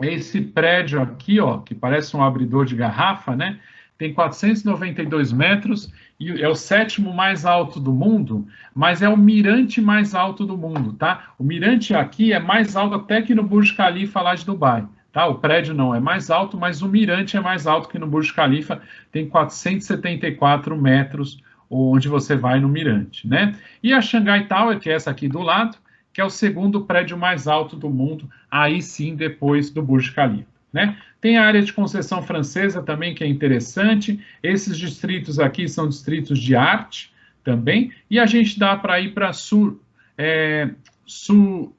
S2: é esse prédio aqui, ó, que parece um abridor de garrafa, né? tem 492 metros e é o 7º mais alto do mundo, mas é o mirante mais alto do mundo, tá? O mirante aqui é mais alto até que no Burj Khalifa lá de Dubai, tá? O prédio não é mais alto, mas o mirante é mais alto que no Burj Khalifa, tem 474 metros onde você vai no mirante, né? E a Shanghai Tower, que é essa aqui do lado, que é o 2º prédio mais alto do mundo, aí sim depois do Burj Khalifa, né? Tem a área de concessão francesa também, que é interessante. Esses distritos aqui são distritos de arte também. E a gente dá para ir para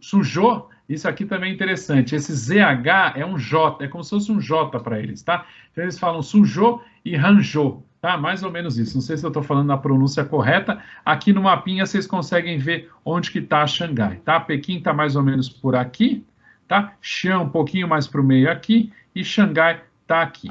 S2: Suzhou. Isso aqui também é interessante. Esse ZH é um J, é como se fosse um J para eles, tá? Então eles falam Suzhou e Hangzhou, tá? Mais ou menos isso. Não sei se eu estou falando a pronúncia correta. Aqui no mapinha vocês conseguem ver onde que está Xangai, tá? Pequim está mais ou menos por aqui, tá? Xi'an um pouquinho mais para o meio aqui e Xangai está aqui,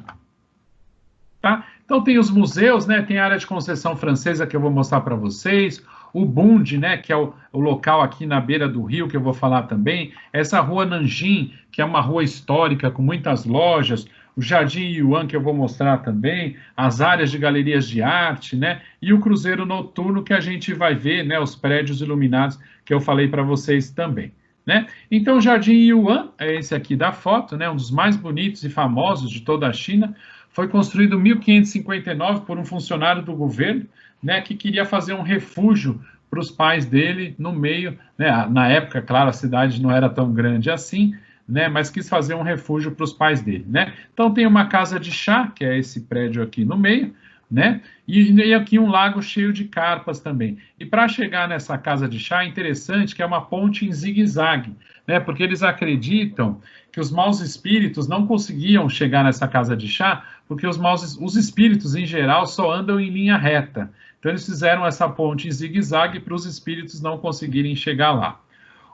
S2: tá? Então tem os museus, né? Tem a área de concessão francesa que eu vou mostrar para vocês, o Bund, né? Que é o local aqui na beira do rio que eu vou falar também, essa rua Nanjing, que é uma rua histórica com muitas lojas, o Jardim Yuan, que eu vou mostrar também, as áreas de galerias de arte, né? E o cruzeiro noturno que a gente vai ver, né? Os prédios iluminados que eu falei para vocês também, né? Então, o Jardim Yuan, é esse aqui da foto, né? Um dos mais bonitos e famosos de toda a China, foi construído em 1559 por um funcionário do governo, né? Que queria fazer um refúgio para os pais dele no meio, né? Na época, claro, a cidade não era tão grande assim, né, mas quis fazer um refúgio para os pais dele, né? Então tem uma casa de chá, que é esse prédio aqui no meio, né? E aqui um lago cheio de carpas também. E para chegar nessa casa de chá é interessante que é uma ponte em zigue-zague, né? Porque eles acreditam que os maus espíritos não conseguiam chegar nessa casa de chá, porque os espíritos em geral só andam em linha reta. Então eles fizeram essa ponte em zigue-zague para os espíritos não conseguirem chegar lá.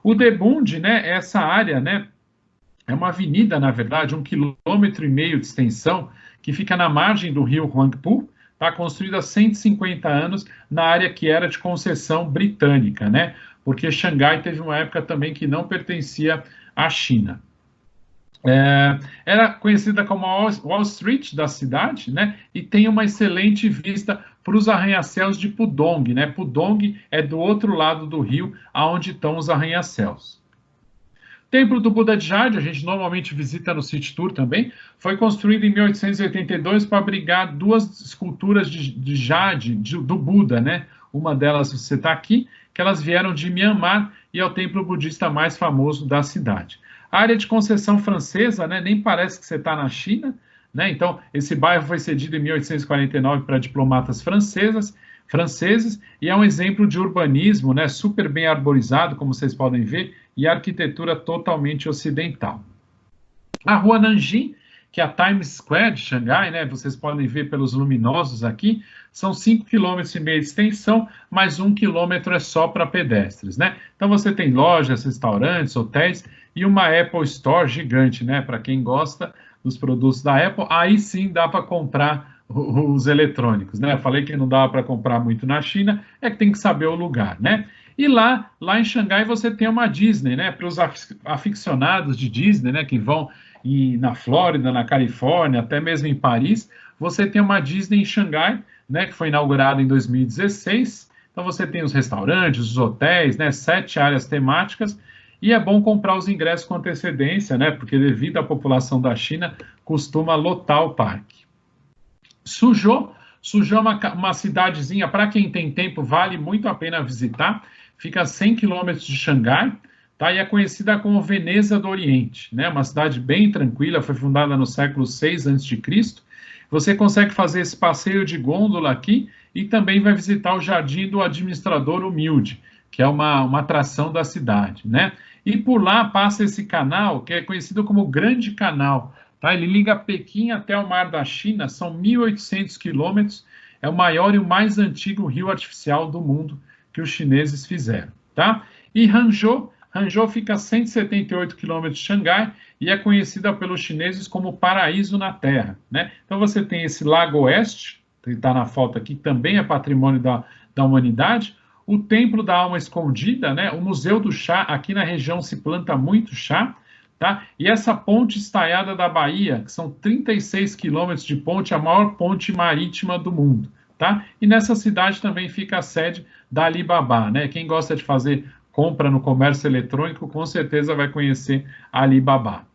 S2: O Debund, né? Essa área, né? É uma avenida, na verdade, 1,5 km de extensão, que fica na margem do rio Huangpu, está construída há 150 anos na área que era de concessão britânica, né? Porque Xangai teve uma época também que não pertencia à China. Era conhecida como a Wall Street da cidade, né? E tem uma excelente vista para os arranha-céus de Pudong, né? Pudong é do outro lado do rio, aonde estão os arranha-céus. Templo do Buda de Jade, a gente normalmente visita no City Tour também, foi construído em 1882 para abrigar 2 esculturas de jade do Buda, né? Uma delas você está aqui, que elas vieram de Myanmar e é o templo budista mais famoso da cidade. A área de concessão francesa, né? Nem parece que você está na China, né? Então, esse bairro foi cedido em 1849 para diplomatas franceses, e é um exemplo de urbanismo, né, super bem arborizado, como vocês podem ver, e arquitetura totalmente ocidental. A rua Nanjing, que é a Times Square de Xangai, né, vocês podem ver pelos luminosos aqui, são 5,5 km de extensão, mas 1 km é só para pedestres, né? Então você tem lojas, restaurantes, hotéis e uma Apple Store gigante, né, para quem gosta dos produtos da Apple, aí sim dá para comprar os eletrônicos, né? Eu falei que não dava para comprar muito na China, é que tem que saber o lugar, né? E lá em Xangai você tem uma Disney, né? Para os aficionados de Disney, né? Que vão na Flórida, na Califórnia, até mesmo em Paris, você tem uma Disney em Xangai, né? Que foi inaugurada em 2016. Então você tem os restaurantes, os hotéis, né? 7 áreas temáticas. E é bom comprar os ingressos com antecedência, né? Porque devido à população da China, costuma lotar o parque. Suzhou é uma cidadezinha, para quem tem tempo, vale muito a pena visitar. Fica a 100 km de Xangai, tá? E é conhecida como Veneza do Oriente, né? Uma cidade bem tranquila, foi fundada no século 6 a.C. Você consegue fazer esse passeio de gôndola aqui e também vai visitar o Jardim do Administrador Humilde, que é uma atração da cidade, né? E por lá passa esse canal, que é conhecido como Grande Canal, tá? Ele liga Pequim até o Mar da China, são 1.800 quilômetros, é o maior e o mais antigo rio artificial do mundo que os chineses fizeram, tá? E Hangzhou fica a 178 quilômetros de Xangai e é conhecida pelos chineses como paraíso na Terra, né? Então você tem esse Lago Oeste, que está na foto aqui, também é patrimônio da humanidade, o Templo da Alma Escondida, né? O Museu do Chá, aqui na região se planta muito chá, tá? E essa ponte estaiada da Bahia, que são 36 quilômetros de ponte, a maior ponte marítima do mundo, tá? E nessa cidade também fica a sede da Alibaba, né? Quem gosta de fazer compra no comércio eletrônico, com certeza vai conhecer a Alibaba.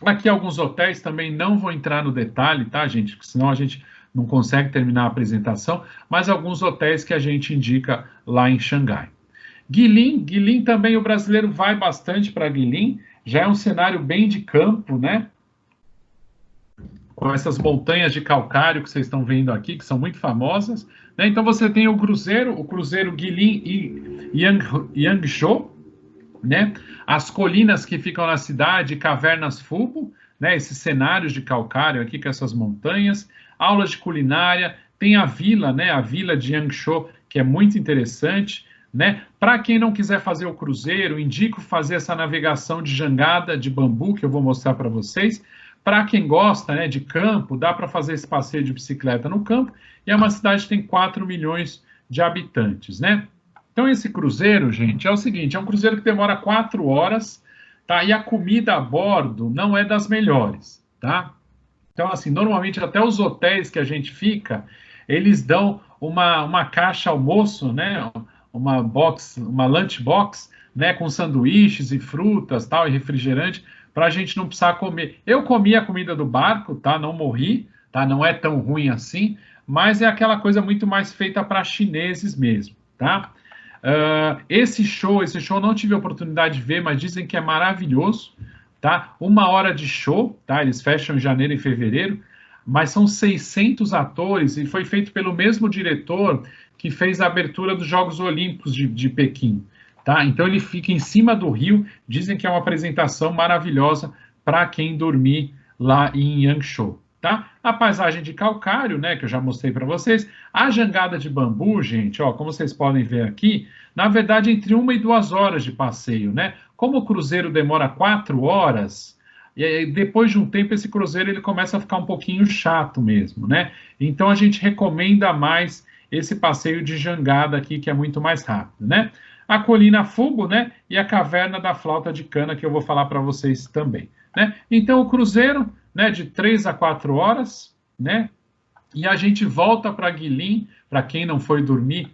S2: Aqui alguns hotéis também, não vou entrar no detalhe, tá, gente? Porque senão a gente não consegue terminar a apresentação, mas alguns hotéis que a gente indica lá em Xangai. Guilin também, o brasileiro vai bastante para Guilin, já é um cenário bem de campo, né? Com essas montanhas de calcário que vocês estão vendo aqui, que são muito famosas, né? Então você tem o cruzeiro Guilin e Yangshuo, né? As colinas que ficam na cidade, cavernas Fubo, né? Esses cenários de calcário aqui com essas montanhas, aulas de culinária, tem a vila, né? A vila de Yangshuo, que é muito interessante, né? Para quem não quiser fazer o cruzeiro, indico fazer essa navegação de jangada de bambu, que eu vou mostrar para vocês. Para quem gosta, né, de campo, dá para fazer esse passeio de bicicleta no campo, e é uma cidade que tem 4 milhões de habitantes, né? Então, esse cruzeiro, gente, é o seguinte, é um cruzeiro que demora 4 horas, tá? E a comida a bordo não é das melhores, tá? Então, assim, normalmente até os hotéis que a gente fica, eles dão uma caixa almoço, né? Uma lunchbox, né? Com sanduíches e frutas, tal, e refrigerante, para a gente não precisar comer. Eu comi a comida do barco, tá? Não morri, tá? Não é tão ruim assim, mas é aquela coisa muito mais feita para chineses mesmo, tá? Esse show eu não tive a oportunidade de ver, mas dizem que é maravilhoso, tá? 1 hora de show, tá? Eles fecham em janeiro e fevereiro, mas são 600 atores e foi feito pelo mesmo diretor que fez a abertura dos Jogos Olímpicos de Pequim, tá? Então ele fica em cima do rio, dizem que é uma apresentação maravilhosa para quem dormir lá em Yangshuo, tá? A paisagem de calcário, né, que eu já mostrei para vocês, a jangada de bambu, gente, ó, como vocês podem ver aqui, na verdade entre 1 e 2 horas de passeio, né? Como o cruzeiro demora 4 horas, e aí, depois de um tempo esse cruzeiro ele começa a ficar um pouquinho chato mesmo, né? Então a gente recomenda mais esse passeio de jangada aqui, que é muito mais rápido, né? A colina Fubo, né? E a caverna da flauta de cana, que eu vou falar para vocês também, né? Então o cruzeiro, né, de 3 a 4 horas, né? E a gente volta para Guilin, para quem não for dormir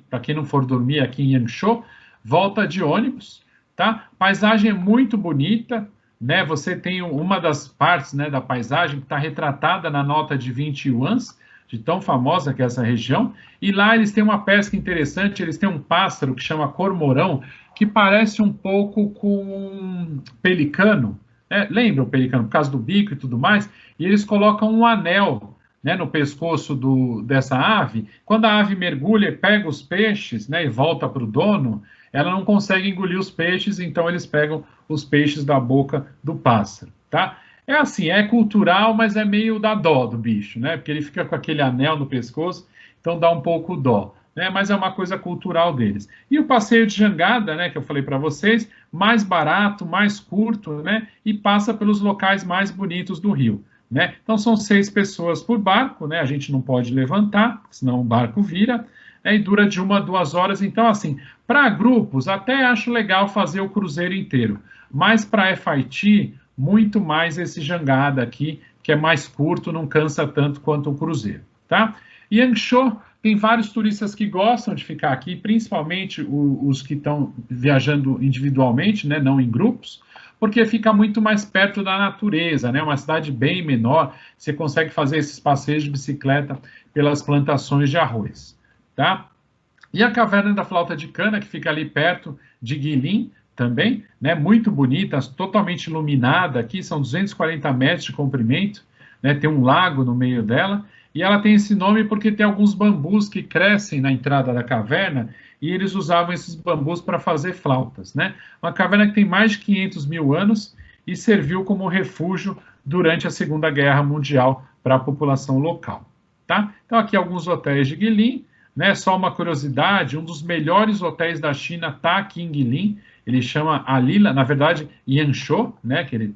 S2: aqui em Yangshuo, volta de ônibus, tá? Paisagem é muito bonita, né? Você tem uma das partes, né, da paisagem que está retratada na nota de 20 yuans, de tão famosa que é essa região, e lá eles têm uma pesca interessante, eles têm um pássaro que chama cormorão, que parece um pouco com um pelicano, lembra o pelicano, por causa do bico e tudo mais, e eles colocam um anel, né, no pescoço dessa ave. Quando a ave mergulha e pega os peixes, né, e volta para o dono, ela não consegue engolir os peixes, então eles pegam os peixes da boca do pássaro, tá? É assim, é cultural, mas é meio da dó do bicho, né? Porque ele fica com aquele anel no pescoço, então dá um pouco dó, né? Mas é uma coisa cultural deles. E o passeio de jangada, né, que eu falei para vocês, mais barato, mais curto, né? E passa pelos locais mais bonitos do Rio, né? Então são 6 pessoas por barco, né? A gente não pode levantar, senão o barco vira, né? E dura de 1 a 2 horas. Então, assim, para grupos, até acho legal fazer o cruzeiro inteiro, mas para FIT, muito mais esse jangada aqui, que é mais curto, não cansa tanto quanto o cruzeiro, tá? Yangshuo, tem vários turistas que gostam de ficar aqui, principalmente os que estão viajando individualmente, né, não em grupos, porque fica muito mais perto da natureza, né? Uma cidade bem menor, você consegue fazer esses passeios de bicicleta pelas plantações de arroz, tá? E a caverna da flauta de cana, que fica ali perto de Guilin, também, né, muito bonita, totalmente iluminada aqui, são 240 metros de comprimento, né, tem um lago no meio dela, e ela tem esse nome porque tem alguns bambus que crescem na entrada da caverna, e eles usavam esses bambus para fazer flautas, né? Uma caverna que tem mais de 500 mil anos e serviu como refúgio durante a Segunda Guerra Mundial para a população local, tá? Então aqui alguns hotéis de Guilin, né, só uma curiosidade, um dos melhores hotéis da China está aqui em Guilin, ele chama Alila, na verdade, Yangshuo, né, que ele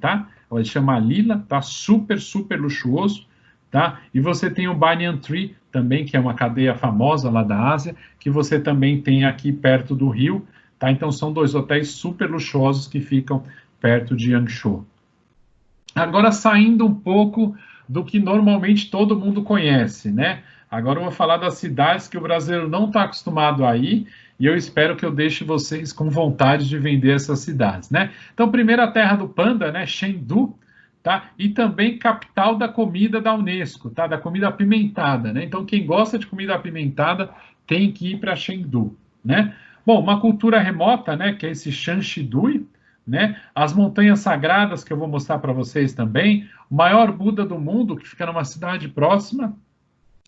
S2: chama Alila, tá super, super luxuoso, tá? E você tem o Banyan Tree também, que é uma cadeia famosa lá da Ásia, que você também tem aqui perto do rio, tá? Então são 2 hotéis super luxuosos que ficam perto de Yangshuo, Agora, saindo um pouco do que normalmente todo mundo conhece, né? Agora eu vou falar das cidades que o brasileiro não está acostumado a ir, e eu espero que eu deixe vocês com vontade de vender essas cidades, né? Então, primeiro a terra do panda, né? Chengdu, tá? E também capital da comida da Unesco, tá? Da comida apimentada, né? Então, quem gosta de comida apimentada tem que ir para Chengdu, né? Bom, uma cultura remota, né? Que é esse Shanxidui, né? As montanhas sagradas que eu vou mostrar para vocês também, o maior Buda do mundo, que fica numa cidade próxima,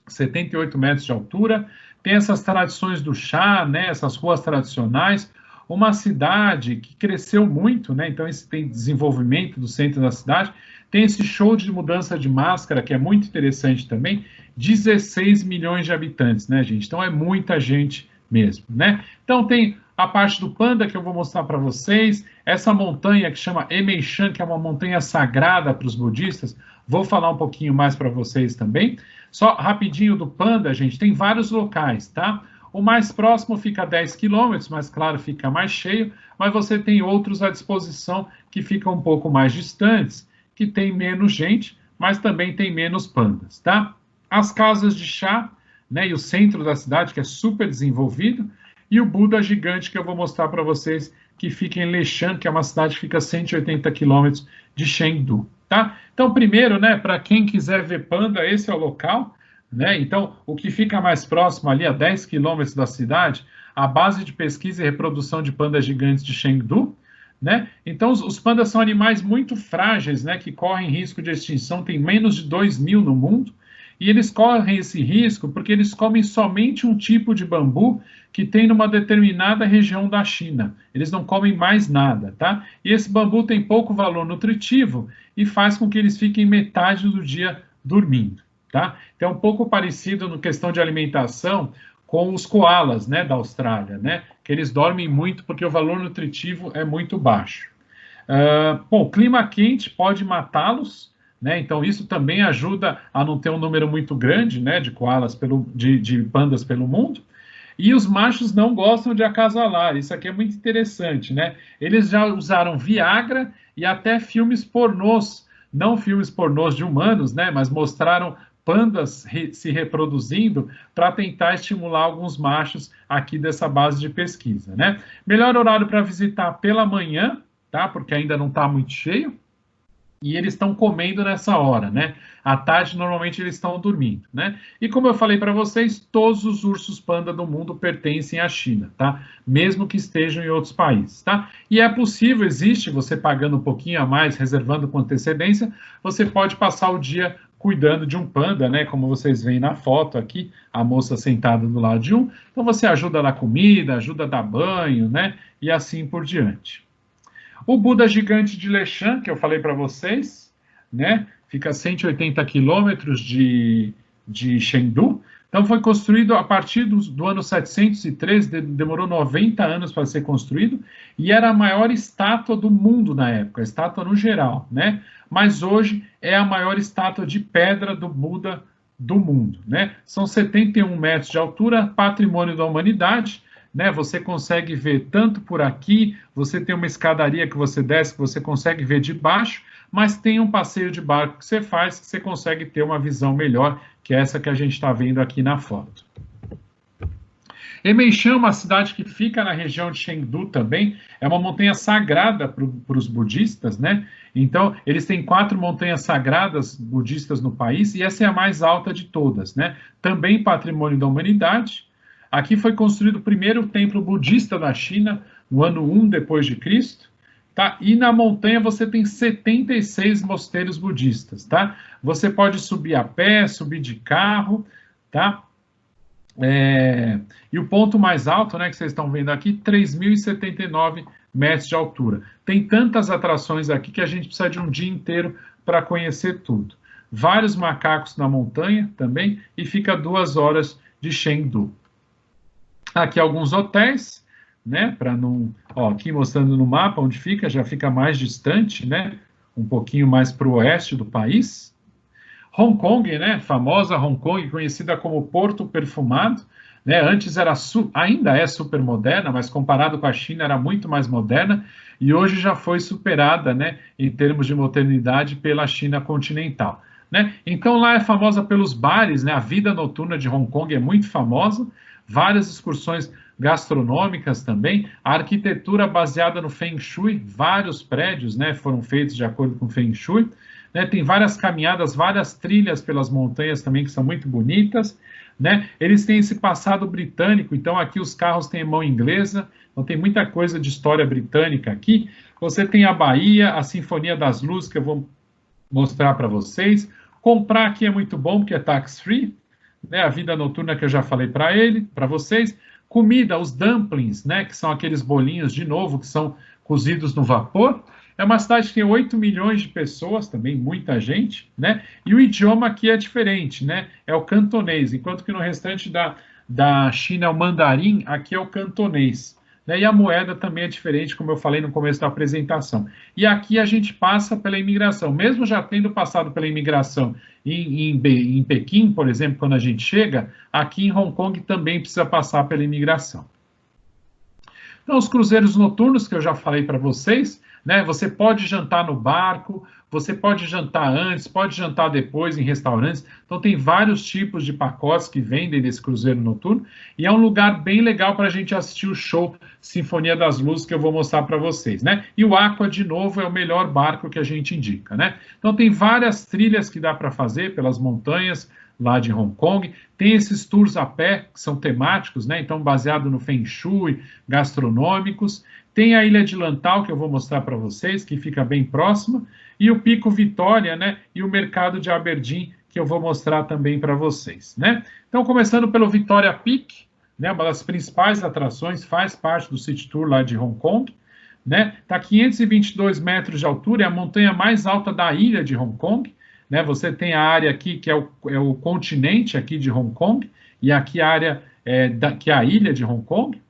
S2: 78 metros de altura, tem essas tradições do chá, né? Essas ruas tradicionais, uma cidade que cresceu muito, né? Então esse tem desenvolvimento do centro da cidade, tem esse show de mudança de máscara que é muito interessante também, 16 milhões de habitantes, né, gente? Então é muita gente mesmo, né? Então tem a parte do panda que eu vou mostrar para vocês, essa montanha que chama Emeishan, que é uma montanha sagrada para os budistas, vou falar um pouquinho mais para vocês também. Só rapidinho do panda, gente, tem vários locais, tá? O mais próximo fica a 10 quilômetros, mas claro, fica mais cheio, mas você tem outros à disposição que ficam um pouco mais distantes, que tem menos gente, mas também tem menos pandas, tá? As casas de chá, né, e o centro da cidade, que é super desenvolvido, e o Buda gigante que eu vou mostrar para vocês, que fica em Leshan, que é uma cidade que fica a 180 quilômetros de Chengdu, tá? Então, primeiro, né, para quem quiser ver panda, esse é o local, né? Então, o que fica mais próximo ali, a 10 quilômetros da cidade, a base de pesquisa e reprodução de pandas gigantes de Chengdu, né? Então, os pandas são animais muito frágeis, né, que correm risco de extinção, tem menos de 2.000 no mundo, e eles correm esse risco porque eles comem somente um tipo de bambu que tem numa determinada região da China. Eles não comem mais nada, tá? E esse bambu tem pouco valor nutritivo e faz com que eles fiquem metade do dia dormindo, tá? Então, é um pouco parecido na questão de alimentação com os koalas, né, da Austrália, né? Que eles dormem muito porque o valor nutritivo é muito baixo. Bom, clima quente pode matá-los, né? Então, isso também ajuda a não ter um número muito grande, né, de koalas, de pandas pelo mundo. E os machos não gostam de acasalar, isso aqui é muito interessante, né? Eles já usaram Viagra e até filmes pornôs, não filmes pornôs de humanos, né, mas mostraram pandas se reproduzindo para tentar estimular alguns machos aqui dessa base de pesquisa, né? Melhor horário para visitar pela manhã, tá? Porque ainda não está muito cheio. E eles estão comendo nessa hora, né? À tarde, normalmente, eles estão dormindo, né? E como eu falei para vocês, todos os ursos panda do mundo pertencem à China, tá? Mesmo que estejam em outros países, tá? E é possível, existe, você pagando um pouquinho a mais, reservando com antecedência, você pode passar o dia cuidando de um panda, né? Como vocês veem na foto aqui, a moça sentada do lado de um. Então, você ajuda na comida, ajuda a dar banho, né? E assim por diante. O Buda gigante de Leshan, que eu falei para vocês, né, fica a 180 quilômetros de Chengdu. Então, foi construído a partir do ano 713, demorou 90 anos para ser construído, e era a maior estátua do mundo na época, a estátua no geral, né? Mas hoje é a maior estátua de pedra do Buda do mundo, né? São 71 metros de altura, patrimônio da humanidade, né, você consegue ver tanto por aqui, você tem uma escadaria que você desce, que você consegue ver de baixo, mas tem um passeio de barco que você faz, que você consegue ter uma visão melhor, que é essa que a gente está vendo aqui na foto. Emeishan é uma cidade que fica na região de Chengdu também, é uma montanha sagrada para os budistas, né? Então, eles têm 4 montanhas sagradas budistas no país, e essa é a mais alta de todas, né? Também patrimônio da humanidade. Aqui foi construído o primeiro templo budista da China, no ano 1 depois de Cristo, tá? E na montanha você tem 76 mosteiros budistas, tá? Você pode subir a pé, subir de carro, tá? E o ponto mais alto, né, que vocês estão vendo aqui, 3.079 metros de altura. Tem tantas atrações aqui que a gente precisa de um dia inteiro para conhecer tudo. Vários macacos na montanha também, e fica 2 horas de Chengdu. Aqui alguns hotéis, né, para não... Ó, aqui mostrando no mapa onde fica, já fica mais distante, né, um pouquinho mais para o oeste do país. Hong Kong, né, famosa Hong Kong, conhecida como Porto Perfumado, né? Antes ainda é super moderna, mas comparado com a China era muito mais moderna, e hoje já foi superada, né, em termos de modernidade pela China continental, né? Então lá é famosa pelos bares, né? A vida noturna de Hong Kong é muito famosa, várias excursões gastronômicas também, a arquitetura baseada no Feng Shui, vários prédios, né, foram feitos de acordo com o Feng Shui, né? Tem várias caminhadas, várias trilhas pelas montanhas também que são muito bonitas, né? Eles têm esse passado britânico, então aqui os carros têm mão inglesa, então tem muita coisa de história britânica aqui. Você tem a Bahia, a Sinfonia das Luzes, que eu vou mostrar para vocês. Comprar aqui é muito bom, porque é tax-free, né? A vida noturna que eu já falei para vocês. Comida, os dumplings, né? Que são aqueles bolinhos, de novo, que são cozidos no vapor. É uma cidade que tem 8 milhões de pessoas, também muita gente, né? E o idioma aqui é diferente, né? É o cantonês, enquanto que no restante da China é o mandarim, aqui é o cantonês, né? E a moeda também é diferente, como eu falei no começo da apresentação. E aqui a gente passa pela imigração, mesmo já tendo passado pela imigração em Pequim, por exemplo, quando a gente chega, aqui em Hong Kong também precisa passar pela imigração. Então, os cruzeiros noturnos, que eu já falei para vocês, né? Você pode jantar no barco, você pode jantar antes, pode jantar depois em restaurantes. Então, tem vários tipos de pacotes que vendem desse cruzeiro noturno. E é um lugar bem legal para a gente assistir o show Sinfonia das Luzes, que eu vou mostrar para vocês, né? E o Aqua, de novo, é o melhor barco que a gente indica, né? Então, tem várias trilhas que dá para fazer pelas montanhas lá de Hong Kong. Tem esses tours a pé, que são temáticos, né? Então, baseado no Feng Shui, gastronômicos. Tem a Ilha de Lantau, que eu vou mostrar para vocês, que fica bem próxima, e o Pico Vitória, né, e o Mercado de Aberdeen, que eu vou mostrar também para vocês, né? Então, começando pelo Victoria Peak, né, uma das principais atrações, faz parte do City Tour lá de Hong Kong, né? Está a 522 metros de altura, é a montanha mais alta da ilha de Hong Kong, né? Você tem a área aqui, que é o continente aqui de Hong Kong, e aqui a área que é a ilha de Hong Kong,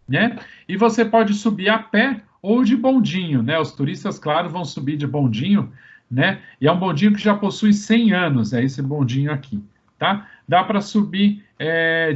S2: né? E você pode subir a pé ou de bondinho, né? Os turistas, claro, vão subir de bondinho, né? E é um bondinho que já possui 100 anos, é esse bondinho aqui, tá? Dá para subir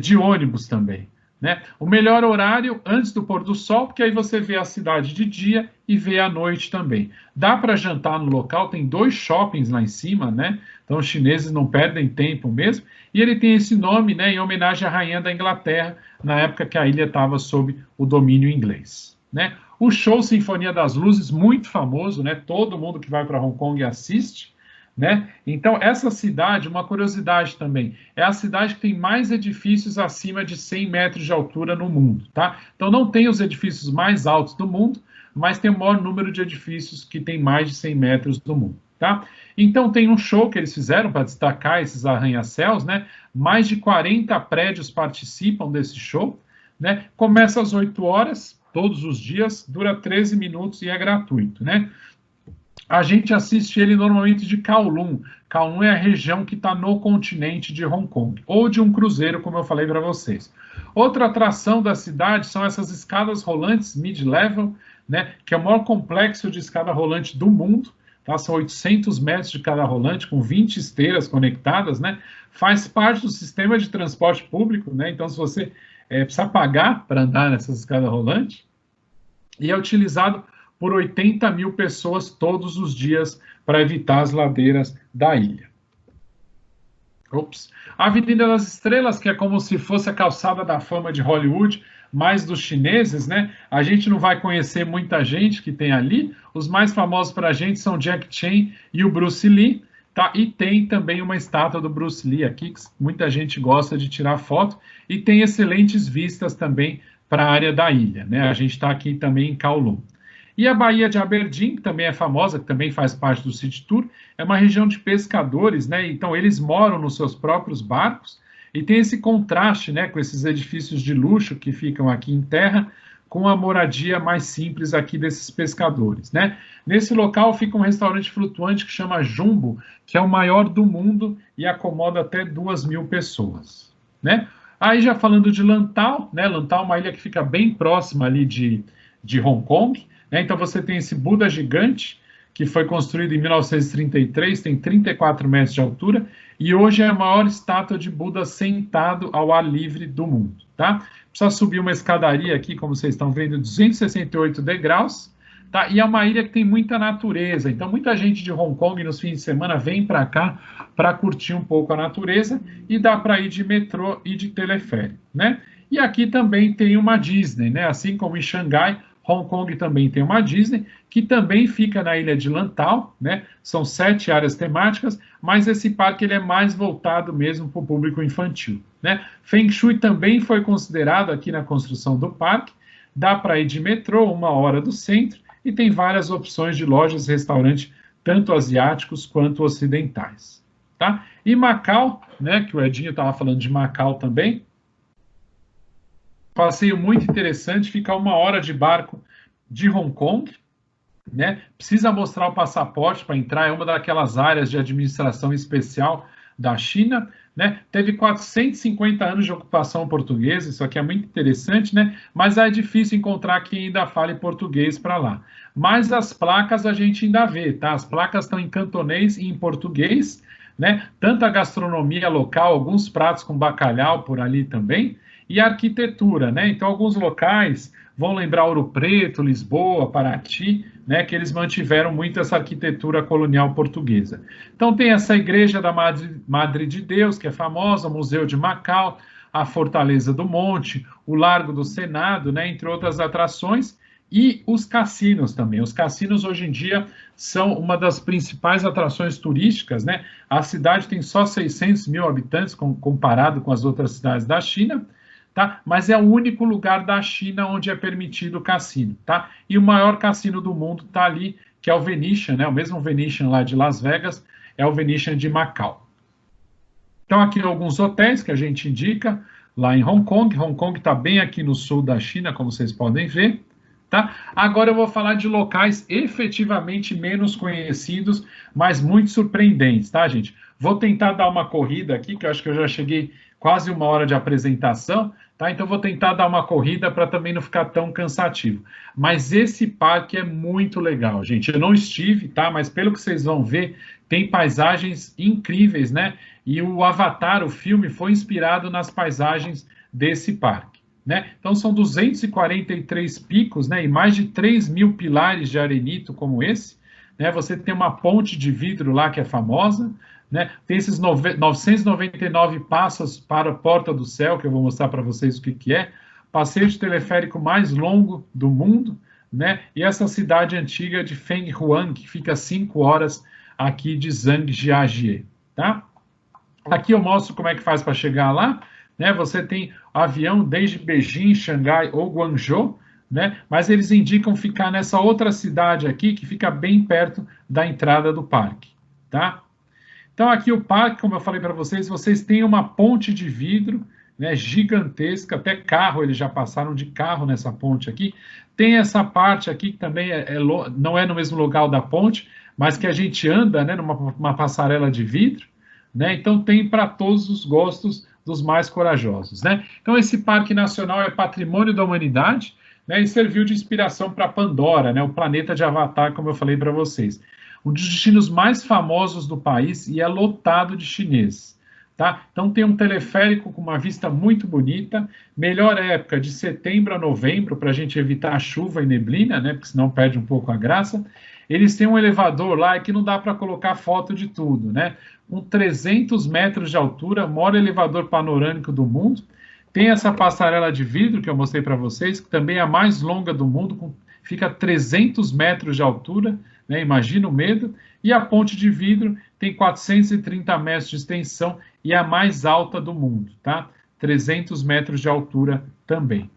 S2: de ônibus também, né? O melhor horário antes do pôr do sol, porque aí você vê a cidade de dia e vê à noite também. Dá para jantar no local, tem 2 shoppings lá em cima, né? Então os chineses não perdem tempo mesmo. E ele tem esse nome, né, em homenagem à rainha da Inglaterra, na época que a ilha estava sob o domínio inglês, né? O show Sinfonia das Luzes, muito famoso, né? Todo mundo que vai para Hong Kong assiste, né? Então, essa cidade, uma curiosidade também, é a cidade que tem mais edifícios acima de 100 metros de altura no mundo, tá? Então, não tem os edifícios mais altos do mundo, mas tem o maior número de edifícios que tem mais de 100 metros do mundo, tá? Então, tem um show que eles fizeram para destacar esses arranha-céus, né? Mais de 40 prédios participam desse show, né? Começa às 8 horas, todos os dias, dura 13 minutos e é gratuito, né? A gente assiste ele normalmente de Kowloon. Kowloon é a região que está no continente de Hong Kong, ou de um cruzeiro, como eu falei para vocês. Outra atração da cidade são essas escadas rolantes mid-level, né, que é o maior complexo de escada rolante do mundo, tá? São 800 metros de cada rolante, com 20 esteiras conectadas, né? Faz parte do sistema de transporte público, né? Então, se você precisa pagar para andar nessas escadas rolantes, e é utilizado por 80 mil pessoas todos os dias para evitar as ladeiras da ilha. Ops. A Avenida das Estrelas, que é como se fosse a calçada da fama de Hollywood, mais dos chineses, né? A gente não vai conhecer muita gente que tem ali. Os mais famosos para a gente são Jack Chan e o Bruce Lee, tá? E tem também uma estátua do Bruce Lee aqui, que muita gente gosta de tirar foto, e tem excelentes vistas também para a área da ilha, né? A gente está aqui também em Kowloon. E a Baía de Aberdeen, que também é famosa, que também faz parte do City Tour, é uma região de pescadores, né? Então eles moram nos seus próprios barcos e tem esse contraste, né, com esses edifícios de luxo que ficam aqui em terra, com a moradia mais simples aqui desses pescadores, né? Nesse local fica um restaurante flutuante que chama Jumbo, que é o maior do mundo e acomoda até 2.000 pessoas, né? Aí já falando de Lantau, né? Lantau é uma ilha que fica bem próxima ali de Hong Kong, né? Então você tem esse Buda gigante, que foi construído em 1933, tem 34 metros de altura, e hoje é a maior estátua de Buda sentado ao ar livre do mundo, tá? Precisa subir uma escadaria aqui, como vocês estão vendo, 268 degraus, tá? E é uma ilha que tem muita natureza, então muita gente de Hong Kong nos fins de semana vem para cá para curtir um pouco a natureza, e dá para ir de metrô e de teleférico, né? E aqui também tem uma Disney, né? Assim como em Xangai, Hong Kong também tem uma Disney, que também fica na ilha de Lantau, né? São 7 áreas temáticas, mas esse parque ele é mais voltado mesmo para o público infantil, né? Feng Shui também foi considerado aqui na construção do parque, dá para ir de metrô, 1 hora do centro, e tem várias opções de lojas e restaurantes, tanto asiáticos quanto ocidentais, tá? E Macau, né, que o Edinho estava falando de Macau também, passeio muito interessante, fica 1 hora de barco de Hong Kong, né? Precisa mostrar o passaporte para entrar, é uma daquelas áreas de administração especial da China, né? Teve 450 anos de ocupação portuguesa, isso aqui é muito interessante, né? Mas é difícil encontrar quem ainda fale português para lá. Mas as placas a gente ainda vê, tá? As placas estão em cantonês e em português, né? Tanto a gastronomia local, alguns pratos com bacalhau por ali também, e a arquitetura, né? Então, alguns locais vão lembrar Ouro Preto, Lisboa, Paraty, né? Que eles mantiveram muito essa arquitetura colonial portuguesa. Então, tem essa Igreja da Madre de Deus, que é famosa, o Museu de Macau, a Fortaleza do Monte, o Largo do Senado, né? Entre outras atrações, e os cassinos também. Os cassinos, hoje em dia, são uma das principais atrações turísticas, né? A cidade tem só 600 mil habitantes, comparado com as outras cidades da China, tá? Mas é o único lugar da China onde é permitido o cassino, tá? E o maior cassino do mundo está ali, que é o Venetian, né? O mesmo Venetian lá de Las Vegas, é o Venetian de Macau. Então, aqui alguns hotéis que a gente indica, lá em Hong Kong. Hong Kong está bem aqui no sul da China, como vocês podem ver, tá? Agora eu vou falar de locais efetivamente menos conhecidos, mas muito surpreendentes, tá, gente? Vou tentar dar uma corrida aqui, que eu acho que eu já cheguei quase 1 hora de apresentação, tá? Então vou tentar dar uma corrida para também não ficar tão cansativo. Mas esse parque é muito legal, gente. Eu não estive, tá? Mas pelo que vocês vão ver, tem paisagens incríveis, né? E o Avatar, o filme, foi inspirado nas paisagens desse parque, né? Então são 243 picos, né? E mais de 3.000 pilares de arenito como esse, né? Você tem uma ponte de vidro lá que é famosa, né? Tem esses 999 passos para a Porta do Céu, que eu vou mostrar para vocês o que é. Passeio de teleférico mais longo do mundo, né? E essa cidade antiga de Feng Huang, que fica 5 horas aqui de Zhangjiajie, tá? Aqui eu mostro como é que faz para chegar lá, né? Você tem avião desde Beijing, Xangai ou Guangzhou, né? Mas eles indicam ficar nessa outra cidade aqui, que fica bem perto da entrada do parque, tá? Então, aqui o parque, como eu falei para vocês têm uma ponte de vidro, né, gigantesca, até carro, eles já passaram de carro nessa ponte aqui. Tem essa parte aqui que também não é no mesmo local da ponte, mas que a gente anda, né, numa passarela de vidro, né? Então, tem para todos os gostos dos mais corajosos, né? Então, esse Parque Nacional é Patrimônio da Humanidade, né, e serviu de inspiração para Pandora, né, o planeta de Avatar, como eu falei para vocês. Um dos destinos mais famosos do país e é lotado de chineses, tá? Então tem um teleférico com uma vista muito bonita, melhor época de setembro a novembro, para a gente evitar a chuva e neblina, né? Porque senão perde um pouco a graça. Eles têm um elevador lá que não dá para colocar foto de tudo, né? Com 300 metros de altura, o maior elevador panorâmico do mundo. Tem essa passarela de vidro que eu mostrei para vocês, que também é a mais longa do mundo, fica a 300 metros de altura, né? Imagina o medo. E a ponte de vidro tem 430 metros de extensão e é a mais alta do mundo, tá? 300 metros de altura também.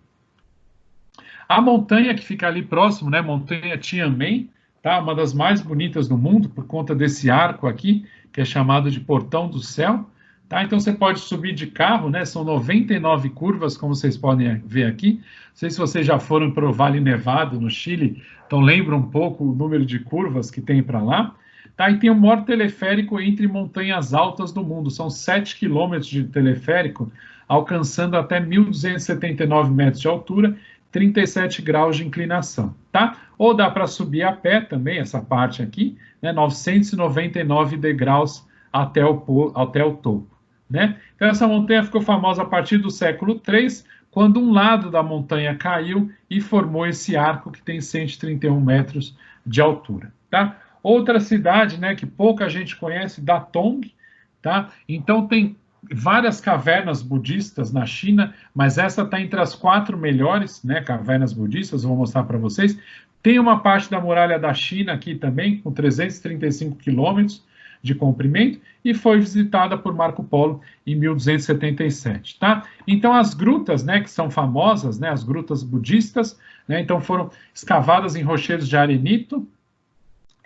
S2: A montanha que fica ali próximo, né? Montanha Tianmen, tá? Uma das mais bonitas do mundo por conta desse arco aqui, que é chamado de Portão do Céu. Tá? Então, você pode subir de carro, né? São 99 curvas, como vocês podem ver aqui. Não sei se vocês já foram para o Vale Nevado, no Chile, então lembra um pouco o número de curvas que tem para lá. Tá? E tem o maior teleférico entre montanhas altas do mundo. São 7 quilômetros de teleférico, alcançando até 1.279 metros de altura. 37 graus de inclinação, tá? Ou dá para subir a pé também, essa parte aqui, né? 999 degraus até o topo, né? Então, essa montanha ficou famosa a partir do século III, quando um lado da montanha caiu e formou esse arco que tem 131 metros de altura, tá? Outra cidade, né, que pouca gente conhece, Datong, tá? Então, tem várias cavernas budistas na China, mas essa está entre as 4 melhores, né, cavernas budistas, eu vou mostrar para vocês. Tem uma parte da muralha da China aqui também, com 335 quilômetros de comprimento, e foi visitada por Marco Polo em 1277, tá? Então, as grutas, né, que são famosas, né, as grutas budistas, né, então foram escavadas em rochedos de arenito,